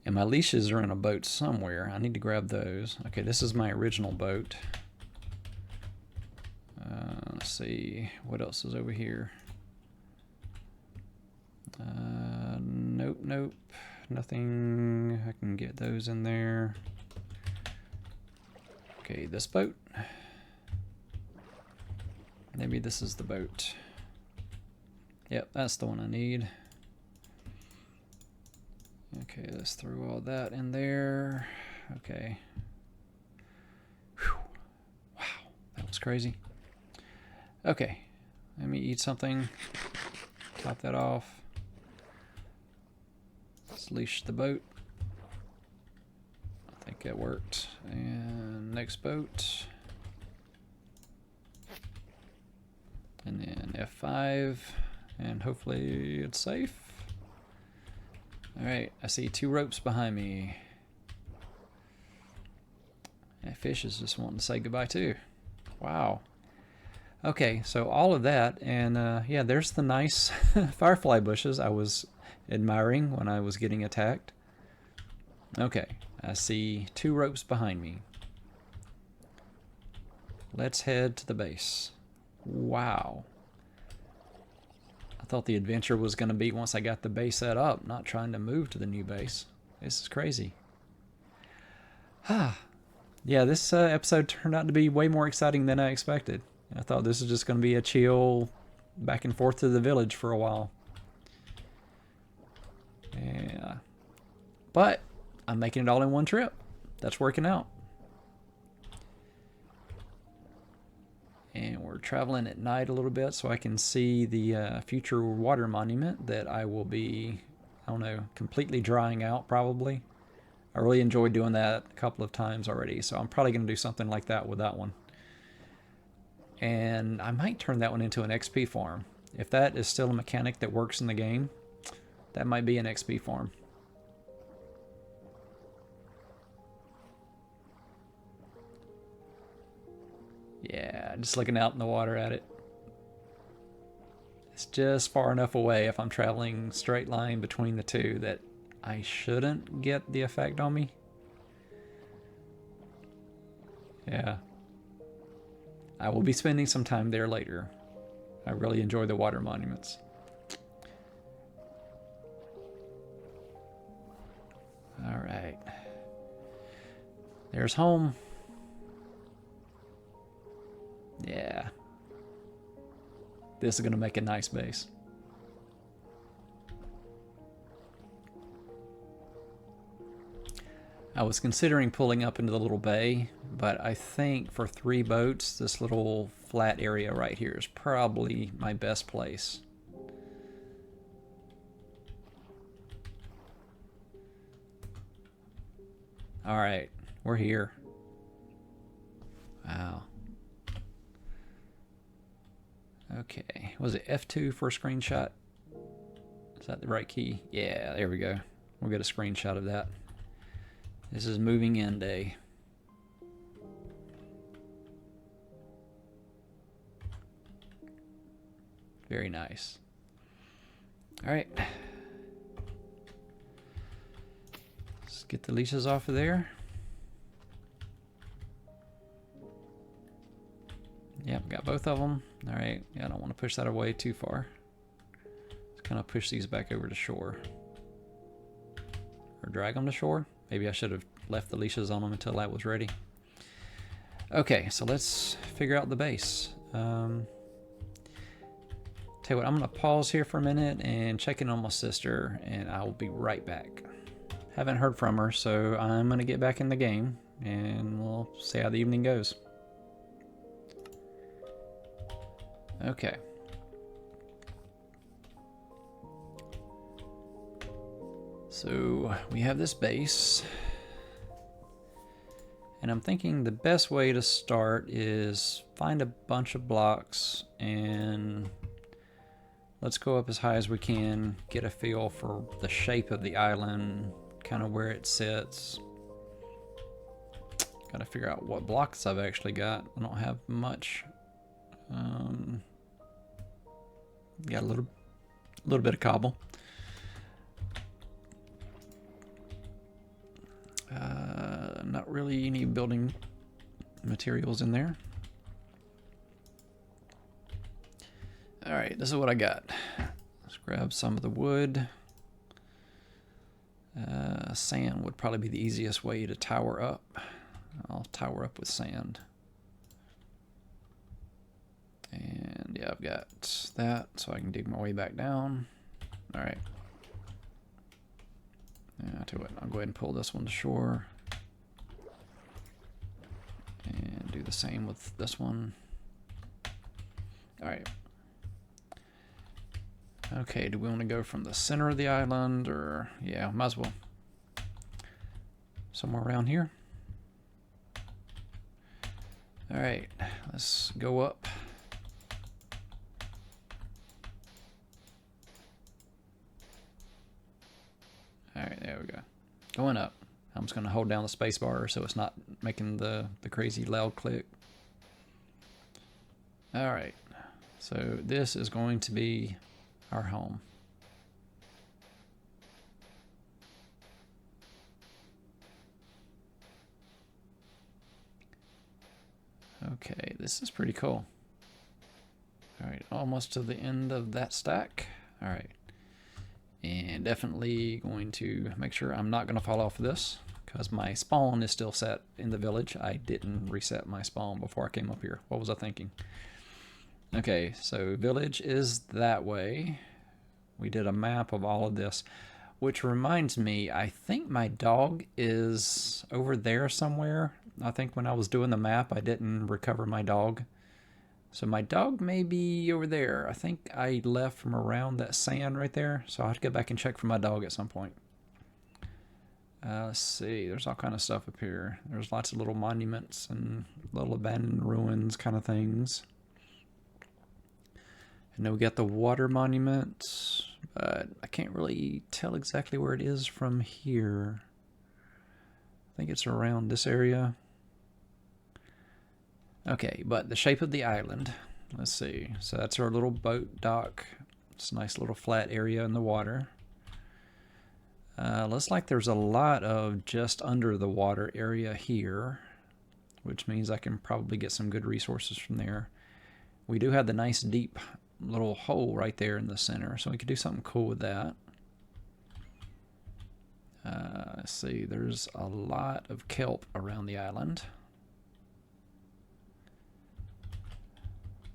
Speaker 1: And my leashes are in a boat somewhere. I need to grab those. Okay, this is my original boat. Let's see, what else is over here? Nope, nope. Nothing. I can get those in there. Okay, this boat. Maybe this is the boat. Yep, that's the one I need. Okay, let's throw all that in there. Okay. Whew. Wow, that was crazy. Okay, let me eat something. Top that off. Let's leash the boat. I think it worked. And next boat. And then F5. And hopefully it's safe. Alright, I see 2 ropes behind me. That fish is just wanting to say goodbye too. Wow. Okay, so all of that, and yeah, there's the nice firefly bushes I was admiring when I was getting attacked. Okay, I see 2 ropes behind me. Let's head to the base. Wow. I thought the adventure was going to be once I got the base set up, not trying to move to the new base. This is crazy. Yeah, this episode turned out to be way more exciting than I expected. I thought this was just going to be a chill back and forth to the village for a while. Yeah. But I'm making it all in one trip. That's working out. And we're traveling at night a little bit so I can see the future water monument that I will be, I don't know, completely drying out probably. I really enjoyed doing that a couple of times already, so I'm probably going to do something like that with that one. And I might turn that one into an XP farm. If that is still a mechanic that works in the game, that might be an XP farm. Yeah, just looking out in the water at it. It's just far enough away if I'm traveling straight line between the two that I shouldn't get the effect on me. Yeah. I will be spending some time there later. I really enjoy the water monuments. Alright. There's home. Yeah. This is going to make a nice base. I was considering pulling up into the little bay, but I think for 3 boats, this little flat area right here is probably my best place. Alright, we're here. Wow. Okay, was it F2 for a screenshot? Is that the right key? Yeah, there we go. We'll get a screenshot of that. This is moving in day. Very nice. All right. Let's get the leashes off of there. got both of them. All right, yeah, I don't want to push that away too far. Just kind of push these back over to shore. Or drag them to shore. Maybe I should have left the leashes on them until that was ready. Okay, so let's figure out the base. Tell you what, I'm gonna pause here for a minute and check in on my sister, and I will be right back. Haven't heard from her, so I'm gonna get back in the game and we'll see how the evening goes. Okay. So we have this base, and I'm thinking the best way to start is find a bunch of blocks and let's go up as high as we can, get a feel for the shape of the island, kind of where it sits. Gotta figure out what blocks I've actually got. I don't have much. Got a little bit of cobble. Not really any building materials in there. Alright, this is what I got. Let's grab some of the wood. Sand would probably be the easiest way to tower up. I'll tower up with sand. And yeah, I've got that, so I can dig my way back down. Alright. Yeah, I'll tell you what, I'll go ahead and pull this one to shore. And do the same with this one. Alright. Okay, do we want to go from the center of the island, or yeah, might as well. Somewhere around here. Alright, let's go up. Alright, there we go. Going up. I'm just going to hold down the space bar so it's not making the crazy loud click. Alright, so this is going to be our home. Okay, this is pretty cool. Alright, almost to the end of that stack. Alright. And definitely going to make sure I'm not going to fall off of this, because my spawn is still set in the village. I didn't reset my spawn before I came up here. What was I thinking? Okay, so village is that way. We did a map of all of this, which reminds me, I think my dog is over there somewhere. I think when I was doing the map, I didn't recover my dog. So my dog may be over there. I think I left from around that sand right there. So I'll have to go back and check for my dog at some point. Let's see. There's all kind of stuff up here. There's lots of little monuments and little abandoned ruins kind of things. And then we got the water monument. But I can't really tell exactly where it is from here. I think it's around this area. Okay, but the shape of the island, let's see. So that's our little boat dock. It's a nice little flat area in the water. Looks like there's a lot of just under the water area here, which means I can probably get some good resources from there. We do have the nice deep little hole right there in the center, so we could do something cool with that. Let's see, there's a lot of kelp around the island.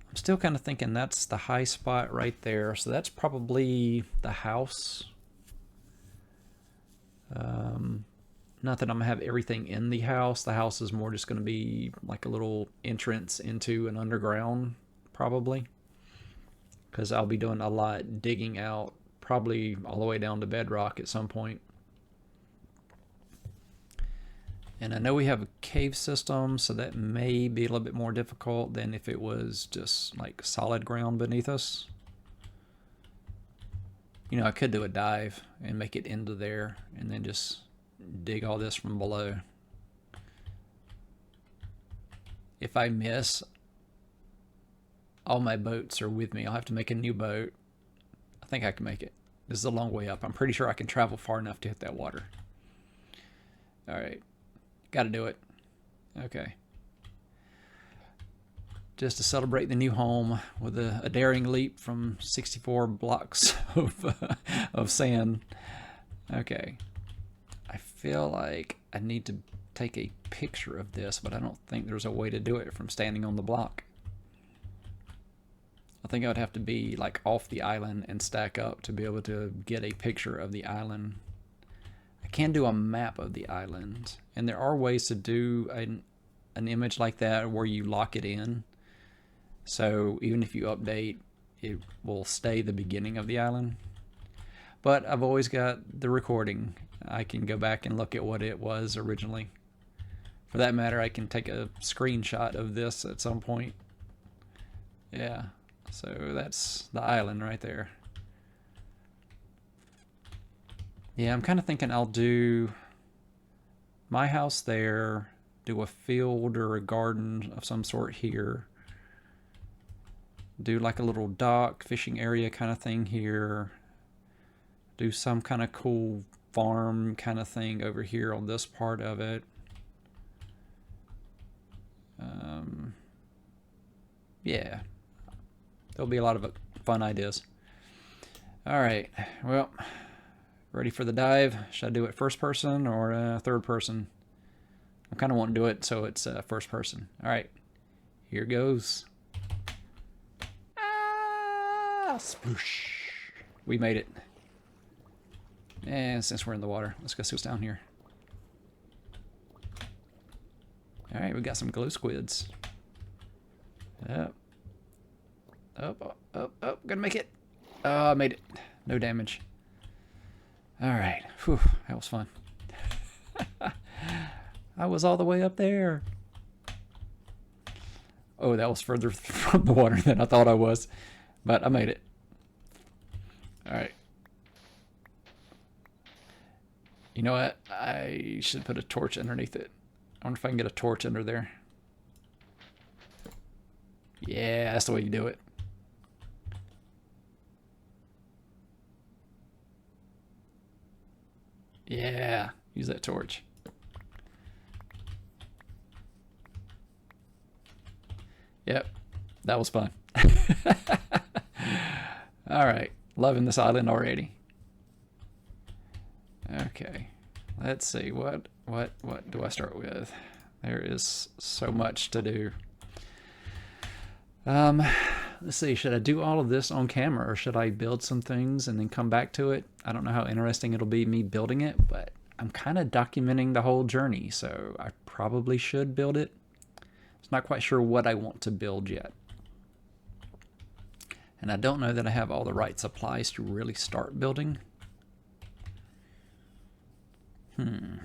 Speaker 1: I'm still kind of thinking that's the high spot right there. So that's probably the house. Not that I'm going to have everything in the house. The house is more just going to be like a little entrance into an underground, probably. Because I'll be doing a lot digging out, probably all the way down to bedrock at some point. And I know we have a cave system, so that may be a little bit more difficult than if it was just like solid ground beneath us. You know, I could do a dive and make it into there and then just dig all this from below. If I miss, all my boats are with me. I'll have to make a new boat. I think I can make it. This is a long way up. I'm pretty sure I can travel far enough to hit that water. All right. Got to do it. Okay. just to celebrate the new home with a daring leap from 64 blocks of sand. Okay. I feel like I need to take a picture of this, but I don't think there's a way to do it from standing on the block. I think I would have to be like off the island and stack up to be able to get a picture of the island. I can do a map of the island, and there are ways to do an image like that where you lock it in. So even if you update, it will stay the beginning of the island. But I've always got the recording. I can go back and look at what it was originally. For that matter, I can take a screenshot of this at some point. Yeah, so that's the island right there. Yeah, I'm kind of thinking I'll do my house there, do a field or a garden of some sort here, do like a little dock, fishing area kind of thing here, do some kind of cool farm kind of thing over here on this part of it. Yeah, there'll be a lot of fun ideas. All right, well, ready for the dive? Should I do it first person or third person? I kind of want to do it so it's first person. All right, here goes. Ah, sploosh. We made it. And since we're in the water, let's go see what's down here. All right, we got some glow squids. Up. Up, up, up. Gonna make it. Oh, I made it. No damage. All right. Whew, that was fun. I was all the way up there. Oh, that was further from the water than I thought I was. But I made it. All right. You know what? I should put a torch underneath it. I wonder if I can get a torch under there. Yeah, that's the way you do it. Yeah, use that torch. Yep, that was fun. All right, loving this island already. Okay, let's see, what do I start with? There is so much to do. Let's see, should I do all of this on camera or should I build some things and then come back to it? I don't know how interesting it'll be me building it, but I'm kind of documenting the whole journey, so I probably should build it. I'm not quite sure what I want to build yet. And I don't know that I have all the right supplies to really start building. You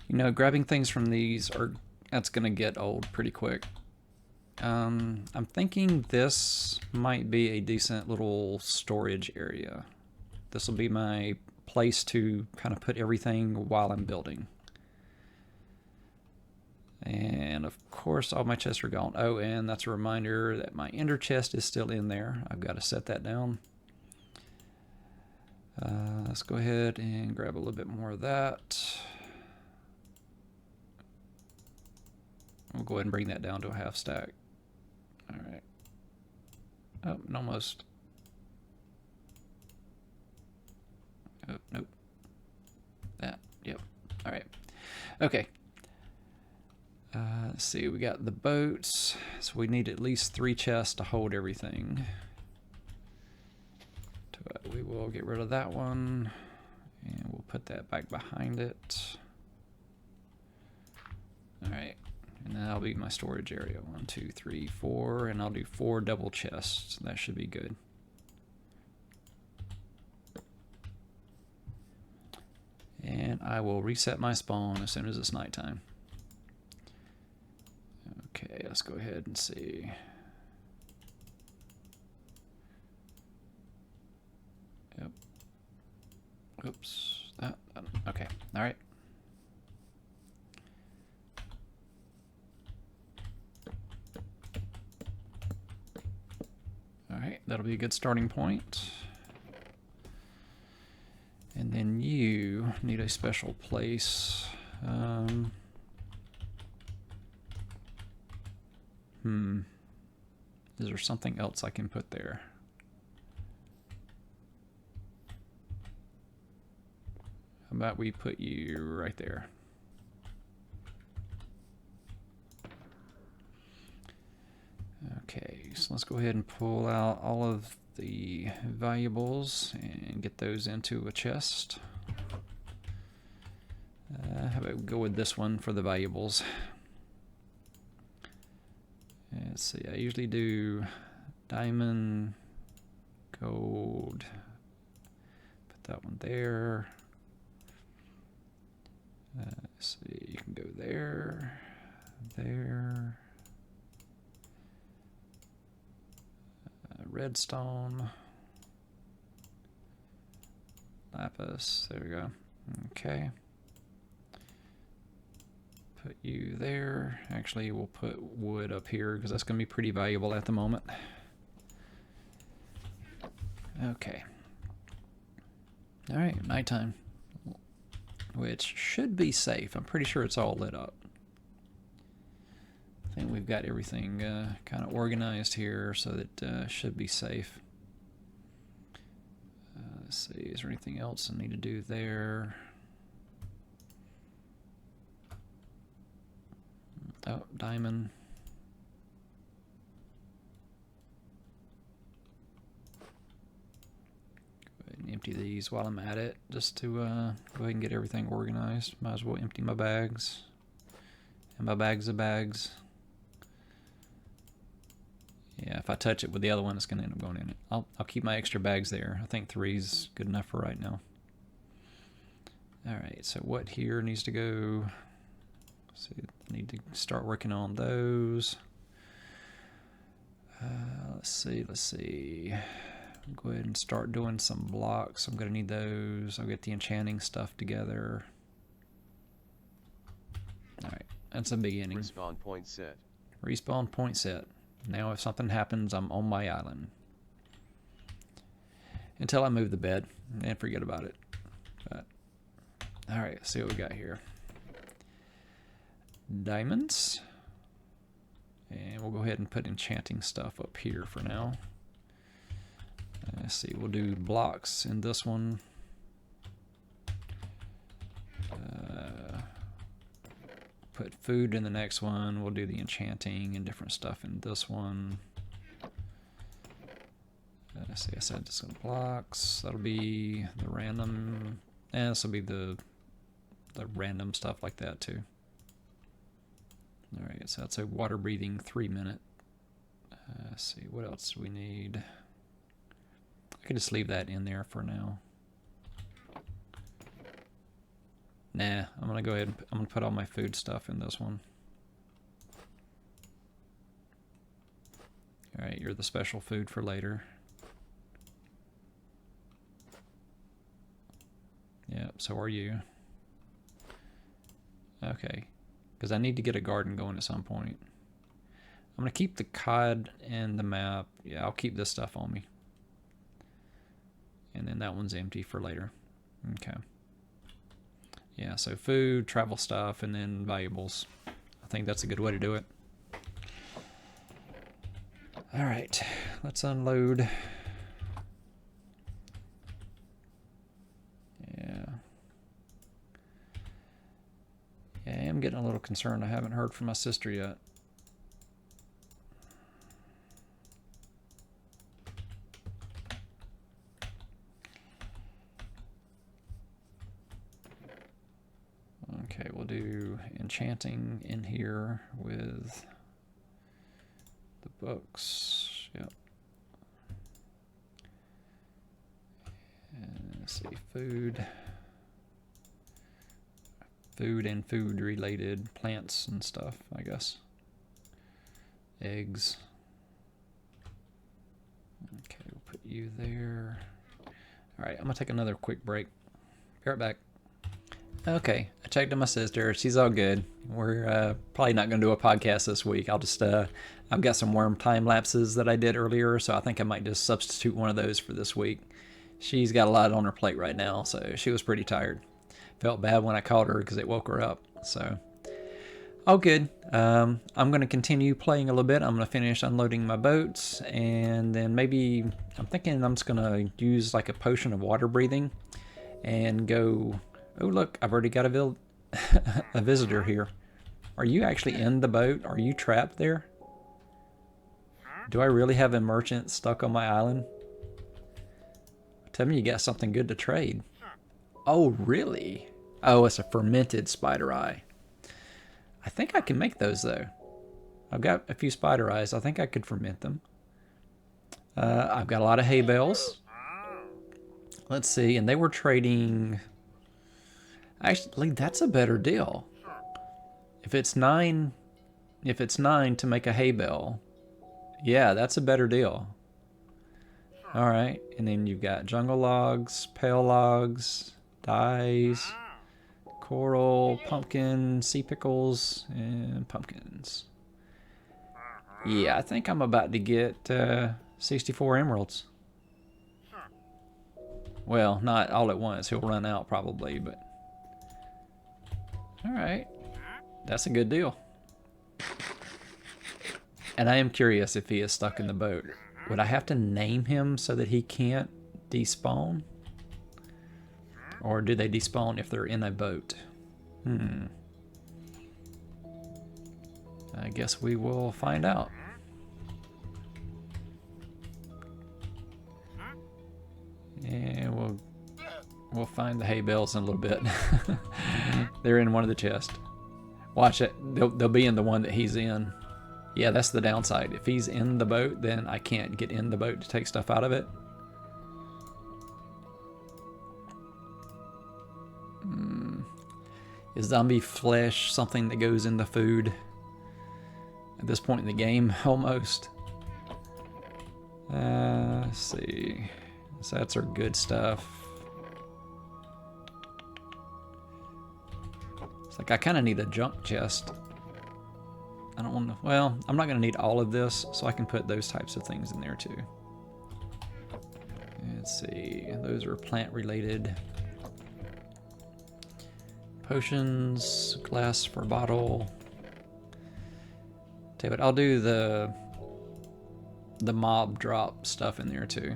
Speaker 1: know, grabbing things from these that's gonna get old pretty quick. I'm thinking this might be a decent little storage area. This will be my place to kind of put everything while I'm building. And of course all my chests are gone. Oh, and that's a reminder that my ender chest is still in there. I've got to set that down. Let's go ahead and grab a little bit more of that. We'll go ahead and bring that down to a half stack. All right. Oh, almost. Oh, nope. That, yep. All right. Okay. Let's see, we got the boats. So we need at least 3 chests to hold everything. We will get rid of that one. And we'll put that back behind it. All right. And that'll be my storage area. 1, 2, 3, 4, and I'll do 4 double chests. That should be good. And I will reset my spawn as soon as it's nighttime. Okay, let's go ahead and see. Yep. Oops. Okay. All right. Alright, that'll be a good starting point. And then you need a special place. Is there something else I can put there? How about we put you right there? Okay, so let's go ahead and pull out all of the valuables and get those into a chest. How about we go with this one for the valuables? Let's see, I usually do diamond, gold, put that one there. Let's see, you can go there, there. Redstone, lapis, there we go. Okay. Put you there. Actually, we'll put wood up here because that's going to be pretty valuable at the moment. Okay. Alright, nighttime. Which should be safe. I'm pretty sure it's all lit up. I think we've got everything kind of organized here so that should be safe. Let's see, is there anything else I need to do there? Oh, diamond. Go ahead and empty these while I'm at it, just to go ahead and get everything organized. Might as well empty my bags. And my bags of bags. Yeah, if I touch it with the other one, it's going to end up going in it. I'll keep my extra bags there. I think 3's good enough for right now. Alright, so what here needs to go? So I need to start working on those. Let's see. Go ahead and start doing some blocks. I'm going to need those. I'll get the enchanting stuff together. Alright, that's a beginning.
Speaker 2: Respawn point set.
Speaker 1: Respawn point set. Now if something happens, I'm on my island. Until I move the bed and forget about it. But alright, let's see what we got here. Diamonds. And we'll go ahead and put enchanting stuff up here for now. Let's see, we'll do blocks in this one. Put food in the next one. We'll do the enchanting and different stuff in this one. Let's see, I said just some blocks. That'll be the random. And this will be the random stuff like that too. Alright, so that's a water breathing 3-minute. Let's see, what else do we need? I could just leave that in there for now. Nah, I'm gonna go ahead and I'm gonna put all my food stuff in this one. Alright, you're the special food for later. Yep, so are you. Okay, because I need to get a garden going at some point. I'm gonna keep the cod and the map. Yeah, I'll keep this stuff on me. And then that one's empty for later. Okay. Yeah, so food, travel stuff, and then valuables. I think that's a good way to do it. Alright, let's unload. Yeah. Yeah, I am getting a little concerned. I haven't heard from my sister yet. Okay, we'll do enchanting in here with the books. Yep. And let's see, food. Food and food related plants and stuff, I guess. Eggs. Okay, we'll put you there. Alright, I'm gonna take another quick break. Be right back. Okay, I checked on my sister. She's all good. We're probably not going to do a podcast this week. I'll just, I've got some worm time lapses that I did earlier, so I think I might just substitute one of those for this week. She's got a lot on her plate right now, so she was pretty tired. Felt bad when I called her because it woke her up. So, all good. I'm going to continue playing a little bit. I'm going to finish unloading my boats, and then maybe I'm thinking I'm just going to use like a potion of water breathing and go. Oh, look, I've already got a visitor here. Are you actually in the boat? Are you trapped there? Do I really have a merchant stuck on my island? Tell me you got something good to trade. Oh, really? Oh, it's a fermented spider eye. I think I can make those, though. I've got a few spider eyes. I think I could ferment them. I've got a lot of hay bales. Let's see, and they were trading... Actually, that's a better deal. If it's 9 to make a hay bale, yeah, that's a better deal. All right, and then you've got jungle logs, pale logs, dyes, coral, pumpkin, sea pickles, and pumpkins. Yeah, I think I'm about to get 64 emeralds. Well, not all at once. He'll run out probably, but... All right, that's a good deal. And I am curious if he is stuck in the boat. Would I have to name him so that he can't despawn? Or do they despawn if they're in a boat? I guess we will find out. And we'll find the hay bales in a little bit. They're in one of the chests. Watch it. They'll be in the one that he's in. Yeah, that's the downside. If he's in the boat, then I can't get in the boat to take stuff out of it. Is zombie flesh something that goes in the food at this point in the game? Almost. Let's see. So that's our good stuff. It's like I kind of need a junk chest. I don't want to, well, I'm not going to need all of this, so I can put those types of things in there too. Let's see, those are plant related. Potions, glass for bottle. Tell you what, I'll do the mob drop stuff in there too.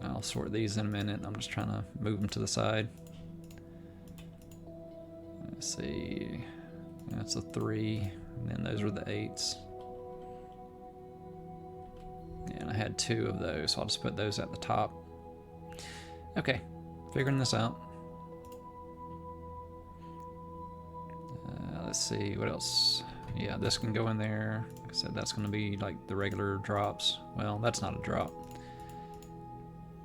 Speaker 1: I'll sort these in a minute. I'm just trying to move them to the side. Let's see. That's a 3, and then those were the 8s. And I had 2 of those, so I'll just put those at the top. Okay, figuring this out. Let's see, what else? Yeah, this can go in there. Like I said, that's going to be like the regular drops. Well, that's not a drop.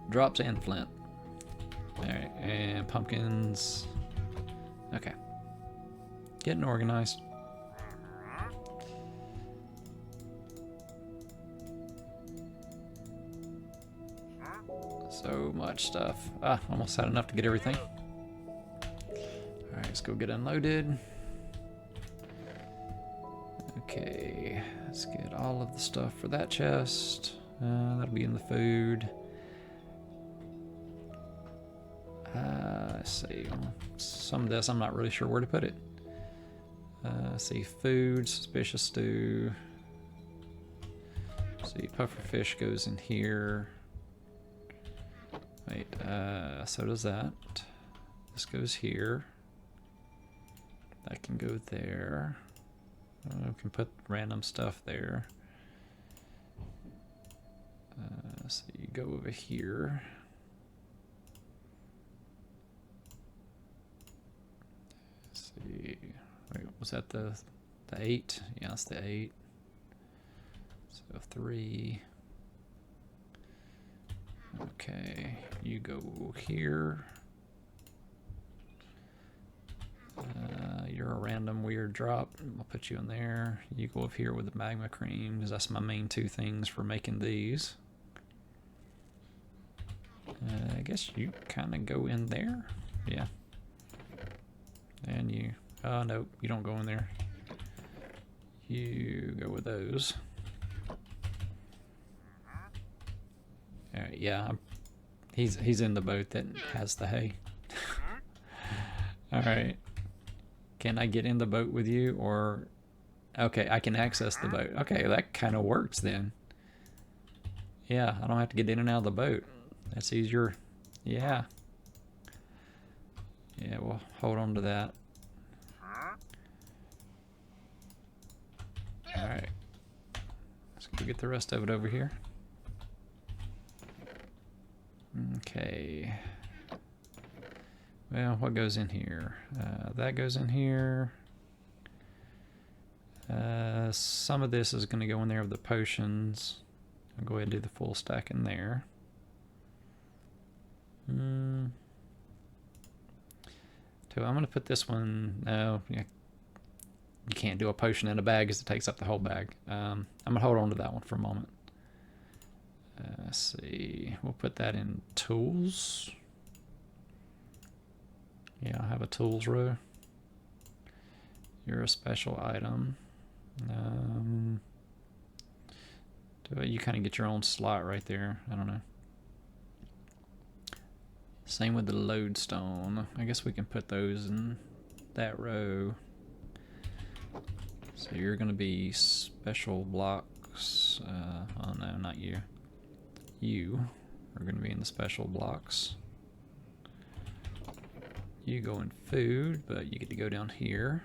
Speaker 1: Drops and flint. Alright, and pumpkins. Okay. Getting organized. So much stuff. Almost had enough to get everything. Alright, let's go get unloaded. Okay, let's get all of the stuff for that chest. That'll be in the food. Let's see. Some of this, I'm not really sure where to put it. See, food, suspicious stew. See, pufferfish goes in here. Wait, so does that. This goes here. That can go there. We can put random stuff there. So you go over here. Let's see. Wait, was that the 8? Yeah, that's the 8. So 3. Okay, you go here. You're a random weird drop. I'll put you in there. You go up here with the magma cream, because that's my main 2 things for making these. I guess you kind of go in there. Yeah. And you... Oh, no, you don't go in there. You go with those. Alright, yeah. He's in the boat that has the hay. Alright. Can I get in the boat with you, or... Okay, I can access the boat. Okay, that kind of works then. Yeah, I don't have to get in and out of the boat. That's easier. Yeah. Yeah, we'll hold on to that. Alright. Let's go get the rest of it over here. Okay. Well, what goes in here? That goes in here. Some of this is going to go in there with the potions. I'll go ahead and do the full stack in there. So I'm going to put this one... No, yeah, you can't do a potion in a bag because it takes up the whole bag. I'm going to hold on to that one for a moment. Let's see. We'll put that in tools. Yeah, I'll have a tools row. You're a special item. You kind of get your own slot right there. I don't know. Same with the lodestone. I guess we can put those in that row. So you're going to be special blocks. Oh no, not you. You are going to be in the special blocks. You go in food, but you get to go down here.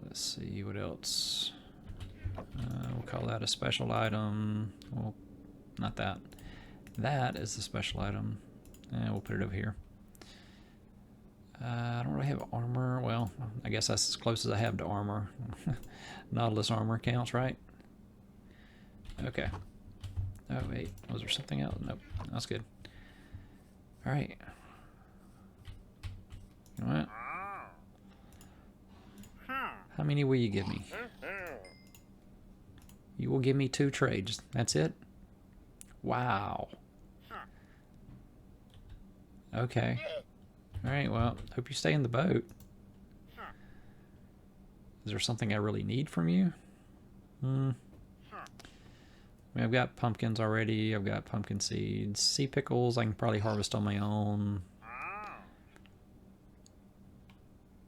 Speaker 1: Let's see, what else? We'll call that a special item. Well, not that. That is the special item. And we'll put it over here. I don't really have armor. Well, I guess that's as close as I have to armor. Nautilus armor counts, right? Okay. Oh, wait. Was there something else? Nope. That's good. Alright. You know what? How many will you give me? You will give me 2 trades. That's it? Wow. Okay. Alright, well, hope you stay in the boat. Is there something I really need from you? I mean, I've got pumpkins already. I've got pumpkin seeds. Sea pickles I can probably harvest on my own.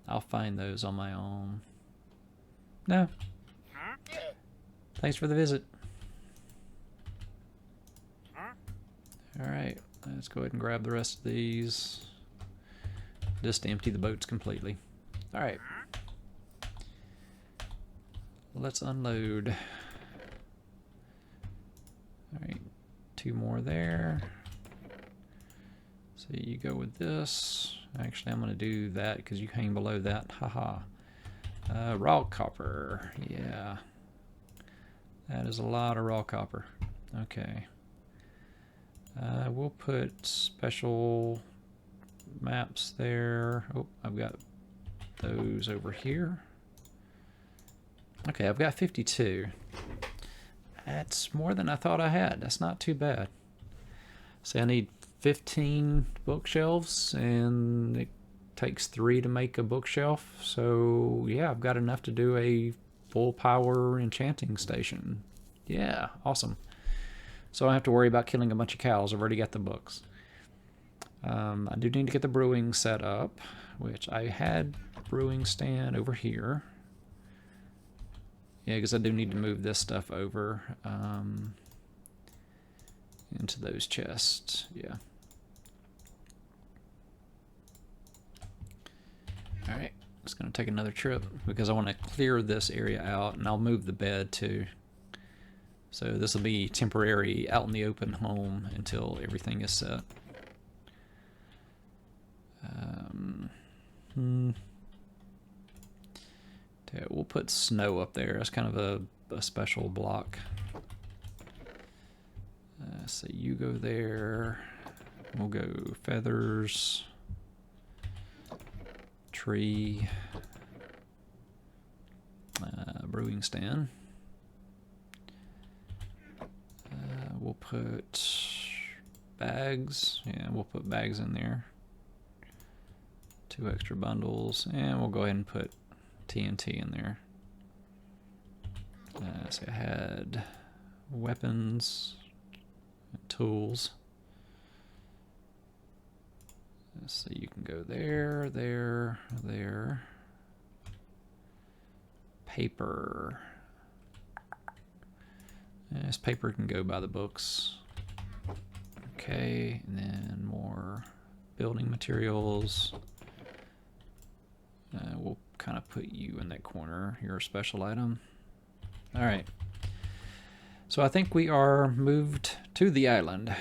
Speaker 1: I'll find those on my own. No. Thanks for the visit. Alright, let's go ahead and grab the rest of these. Just to empty the boats completely. Alright. Let's unload. Alright, 2 more there. So you go with this. Actually, I'm going to do that because you hang below that. Haha. Raw copper. Yeah. That is a lot of raw copper. Okay. We'll put special maps there. Oh, I've got those over here. Okay, I've got 52. That's more than I thought I had. That's not too bad. See, I need 15 bookshelves, and it takes 3 to make a bookshelf. So, yeah, I've got enough to do a full power enchanting station. Yeah, awesome. So I don't have to worry about killing a bunch of cows. I've already got the books. I do need to get the brewing set up, which I had brewing stand over here. Yeah, because I do need to move this stuff over into those chests. Yeah. Alright, just going to take another trip because I want to clear this area out, and I'll move the bed too. So this will be temporary out in the open home until everything is set. Yeah, we'll put snow up there. That's kind of a special block. So you go there. We'll go feathers, tree, brewing stand. We'll put bags. Yeah, we'll put bags in there. 2 extra bundles, and we'll go ahead and put TNT in there. So I had weapons, and tools. So you can go there, there, there. Paper. This paper can go by the books. Okay, and then more building materials. We'll kind of put you in that corner. You're a special item. All right. So I think we are moved to the island.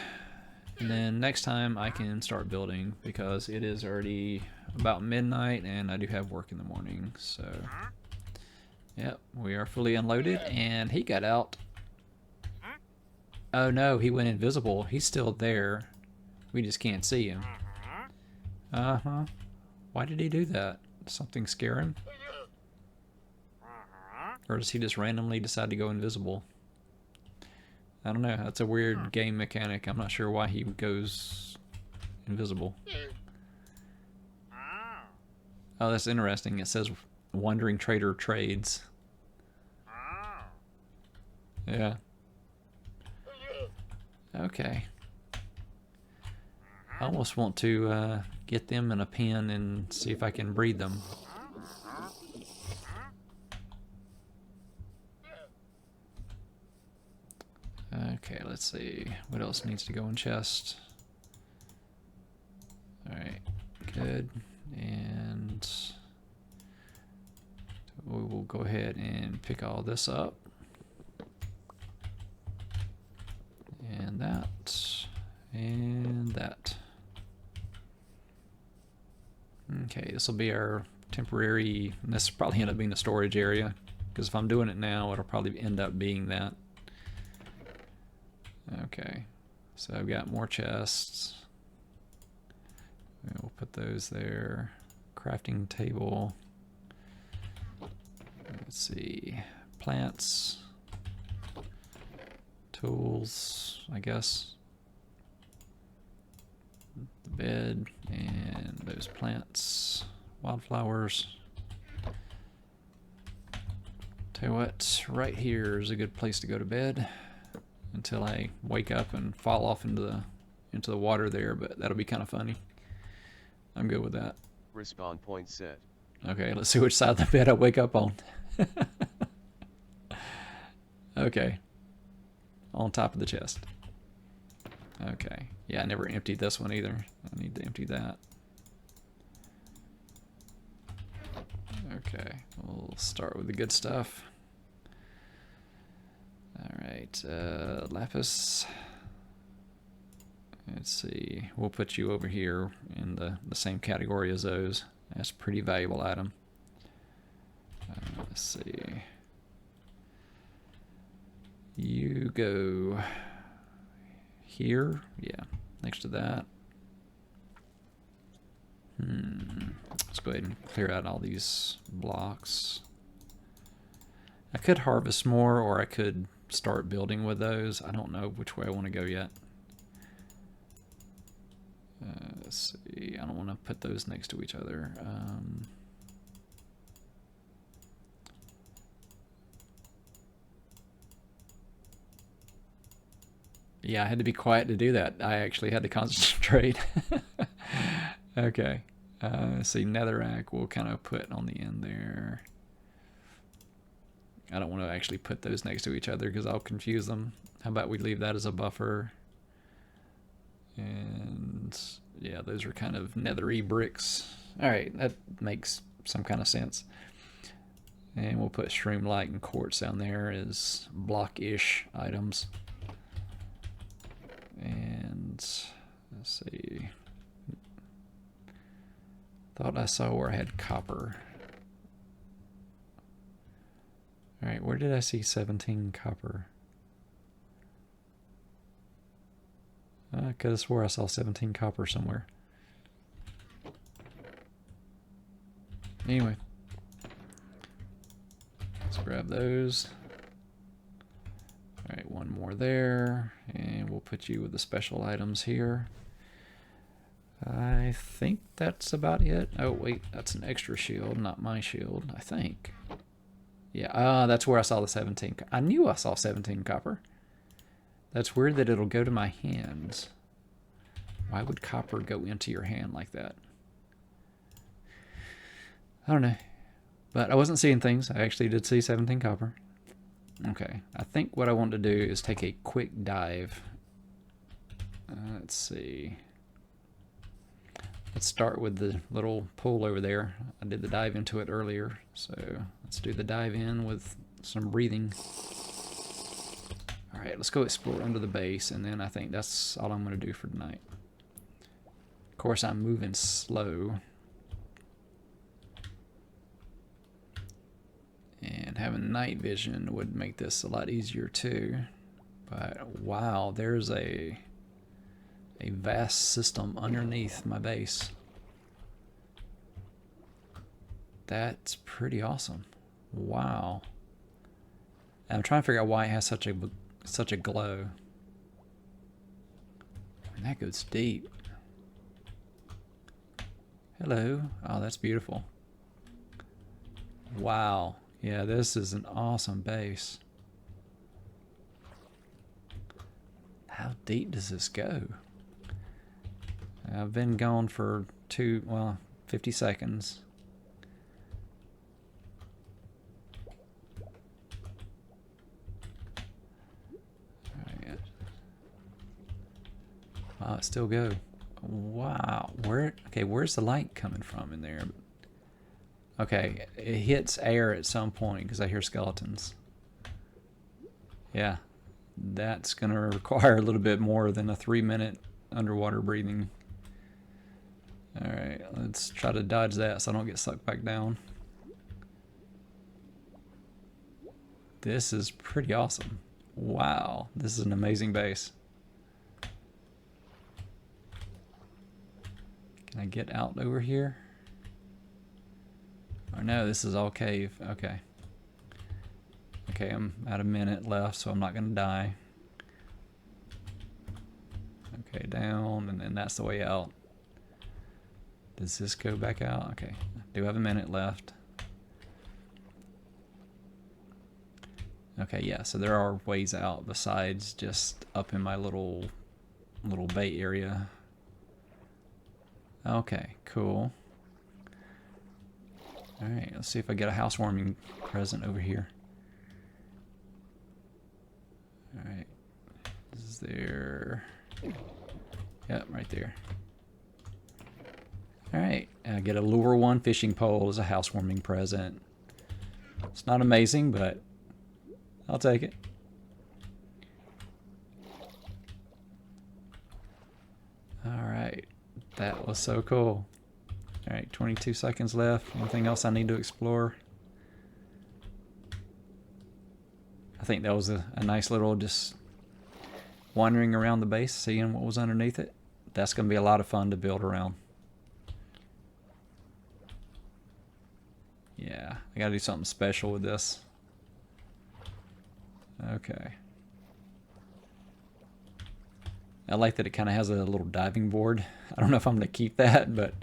Speaker 1: And then next time I can start building because it is already about midnight and I do have work in the morning. So, yep, we are fully unloaded and he got out. Oh no, he went invisible. He's still there. We just can't see him. Uh-huh. Why did he do that? Did something scare him? Or does he just randomly decide to go invisible? I don't know. That's a weird game mechanic. I'm not sure why he goes invisible. Oh, that's interesting. It says Wandering Trader trades. Yeah. Okay. I almost want to get them in a pen and see if I can breed them. Okay, let's see. What else needs to go in chest? Alright, good. And we will go ahead and pick all this up. And that. And that. Okay, this will be our temporary, and this will probably end up being a storage area, because if I'm doing it now, it'll probably end up being that. Okay, so I've got more chests. We'll put those there. Crafting table. Let's see, plants, tools, I guess. The bed and those plants, wildflowers. Tell you what, right here is a good place to go to bed until I wake up and fall off into the water there, but that'll be kind of funny. I'm good with that.
Speaker 2: Respawn point set.
Speaker 1: Okay, let's see which side of the bed I wake up on. Okay, on top of the chest. Okay, yeah, I never emptied this one either. I need to empty that. Okay, we'll start with the good stuff. Alright, lapis. Let's see, we'll put you over here in the same category as those. That's a pretty valuable item. Let's see. You go here, yeah, next to that. Let's go ahead and clear out all these blocks. I could harvest more, or I could start building with those. I don't know which way I want to go yet. Let's see, I don't want to put those next to each other. Yeah, I had to be quiet to do that. I actually had to concentrate. Okay. Let's see, netherrack we'll kind of put on the end there. I don't want to actually put those next to each other because I'll confuse them. How about we leave that as a buffer? And yeah, those are kind of nethery bricks. Alright, that makes some kind of sense. And we'll put shroomlight and quartz down there as block-ish items. And let's see. Thought I saw where I had copper. Alright, where did I see 17 copper? I could have swore I saw 17 copper somewhere. Anyway. Let's grab those. Alright, one more there. And we'll put you with the special items here. I think that's about it. Oh, wait, that's an extra shield, not my shield, I think. Yeah, that's where I saw the 17. I knew I saw 17 copper. That's weird that it'll go to my hands. Why would copper go into your hand like that? I don't know. But I wasn't seeing things. I actually did see 17 copper. Okay, I think what I want to do is take a quick dive. Let's see. Let's start with the little pool over there. I did the dive into it earlier, so let's do the dive in with some breathing. All right, let's go explore under the base, and then I think that's all I'm going to do for tonight. Of course, I'm moving slow. And having night vision would make this a lot easier too. But wow, there's a vast system underneath my base. That's pretty awesome. Wow. I'm trying to figure out why it has such a glow. And that goes deep. Hello. Oh, that's beautiful. Wow. Yeah, this is an awesome base. How deep does this go? I've been gone for 50 seconds. Alright. Wow, it still go. Wow. Where's the light coming from in there? Okay, it hits air at some point because I hear skeletons. Yeah, that's going to require a little bit more than a 3-minute underwater breathing. Alright, let's try to dodge that so I don't get sucked back down. This is pretty awesome. Wow, this is an amazing base. Can I get out over here? Oh no, this is all cave. Okay. Okay, I'm at a minute left, so I'm not going to die. Okay, down, and then that's the way out. Does this go back out? Okay, I do have a minute left. Okay, yeah, so there are ways out besides just up in my little bay area. Okay, cool. Alright, let's see if I get a housewarming present over here. Alright, is there... Yep, right there. Alright, I get a Lure 1 fishing pole as a housewarming present. It's not amazing, but I'll take it. Alright, that was so cool. Alright, 22 seconds left. Anything else I need to explore? I think that was a nice little just wandering around the base, seeing what was underneath it. That's going to be a lot of fun to build around. Yeah, I got to do something special with this. Okay. I like that it kind of has a little diving board. I don't know if I'm going to keep that, but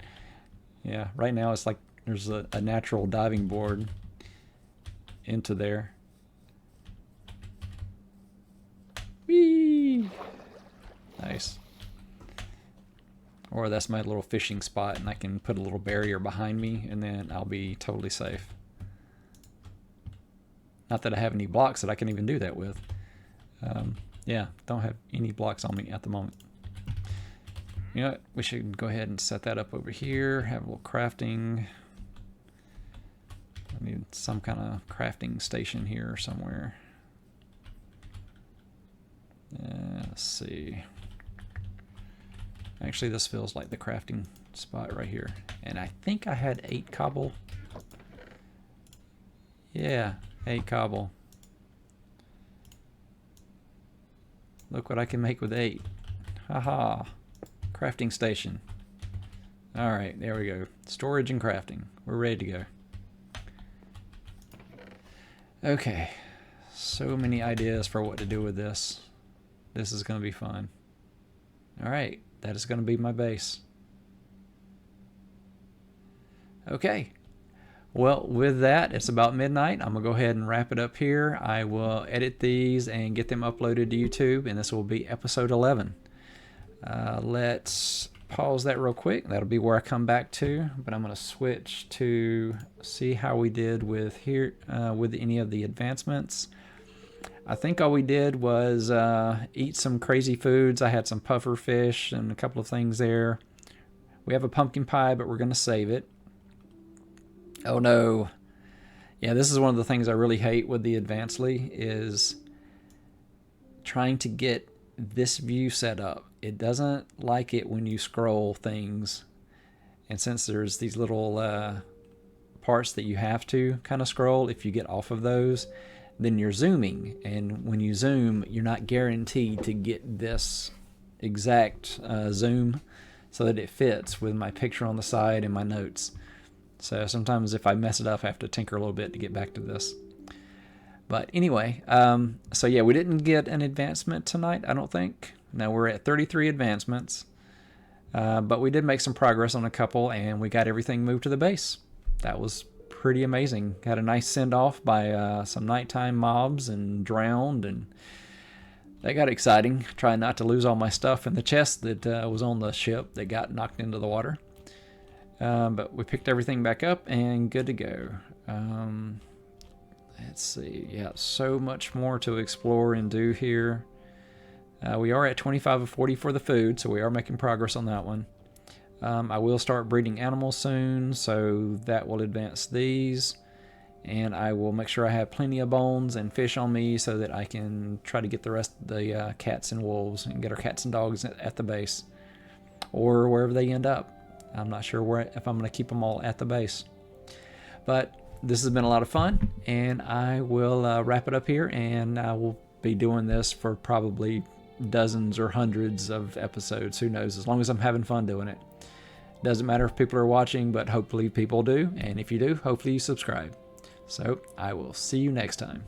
Speaker 1: yeah, right now it's like there's a natural diving board into there. Whee! Nice. Or that's my little fishing spot, and I can put a little barrier behind me, and then I'll be totally safe. Not that I have any blocks that I can even do that with. Yeah, don't have any blocks on me at the moment. You know what? We should go ahead and set that up over here. Have a little crafting. I need some kind of crafting station here somewhere. Let's see. Actually, this feels like the crafting spot right here. And I think I had 8 cobble. Yeah, 8 cobble. Look what I can make with 8. Haha. Crafting station. Alright, there we go. Storage and crafting. We're ready to go. Okay. So many ideas for what to do with this. This is going to be fun. Alright, that is going to be my base. Okay. Well, with that, it's about midnight. I'm going to go ahead and wrap it up here. I will edit these and get them uploaded to YouTube, and this will be episode 11. Let's pause that real quick. That'll be where I come back to, but I'm going to switch to see how we did with here with any of the advancements. I think all we did was eat some crazy foods. I had some pufferfish and a couple of things there. We have a pumpkin pie, but we're going to save it. Oh no. Yeah, this is one of the things I really hate with the Advancedly is trying to get this view set up. It doesn't like it when you scroll things. And since there's these little parts that you have to kind of scroll, if you get off of those, then you're zooming. And when you zoom, you're not guaranteed to get this exact zoom so that it fits with my picture on the side and my notes. So sometimes if I mess it up, I have to tinker a little bit to get back to this. But anyway, so yeah, we didn't get an advancement tonight, I don't think. Now we're at 33 advancements. But we did make some progress on a couple, and we got everything moved to the base. That was pretty amazing. Had a nice send-off by some nighttime mobs and drowned, and that got exciting. Trying not to lose all my stuff in the chest that was on the ship that got knocked into the water. But we picked everything back up and good to go. Let's see. Yeah, so much more to explore and do here. We are at 25 of 40 for the food, so we are making progress on that one. I will start breeding animals soon, so that will advance these. And I will make sure I have plenty of bones and fish on me so that I can try to get the rest of the cats and wolves and get our cats and dogs at the base. Or wherever they end up. I'm not sure if I'm going to keep them all at the base. But this has been a lot of fun, and I will wrap it up here, and I will be doing this for probably dozens or hundreds of episodes. Who knows? As long as I'm having fun doing it. Doesn't matter if people are watching, but hopefully people do. And if you do, hopefully you subscribe. So I will see you next time.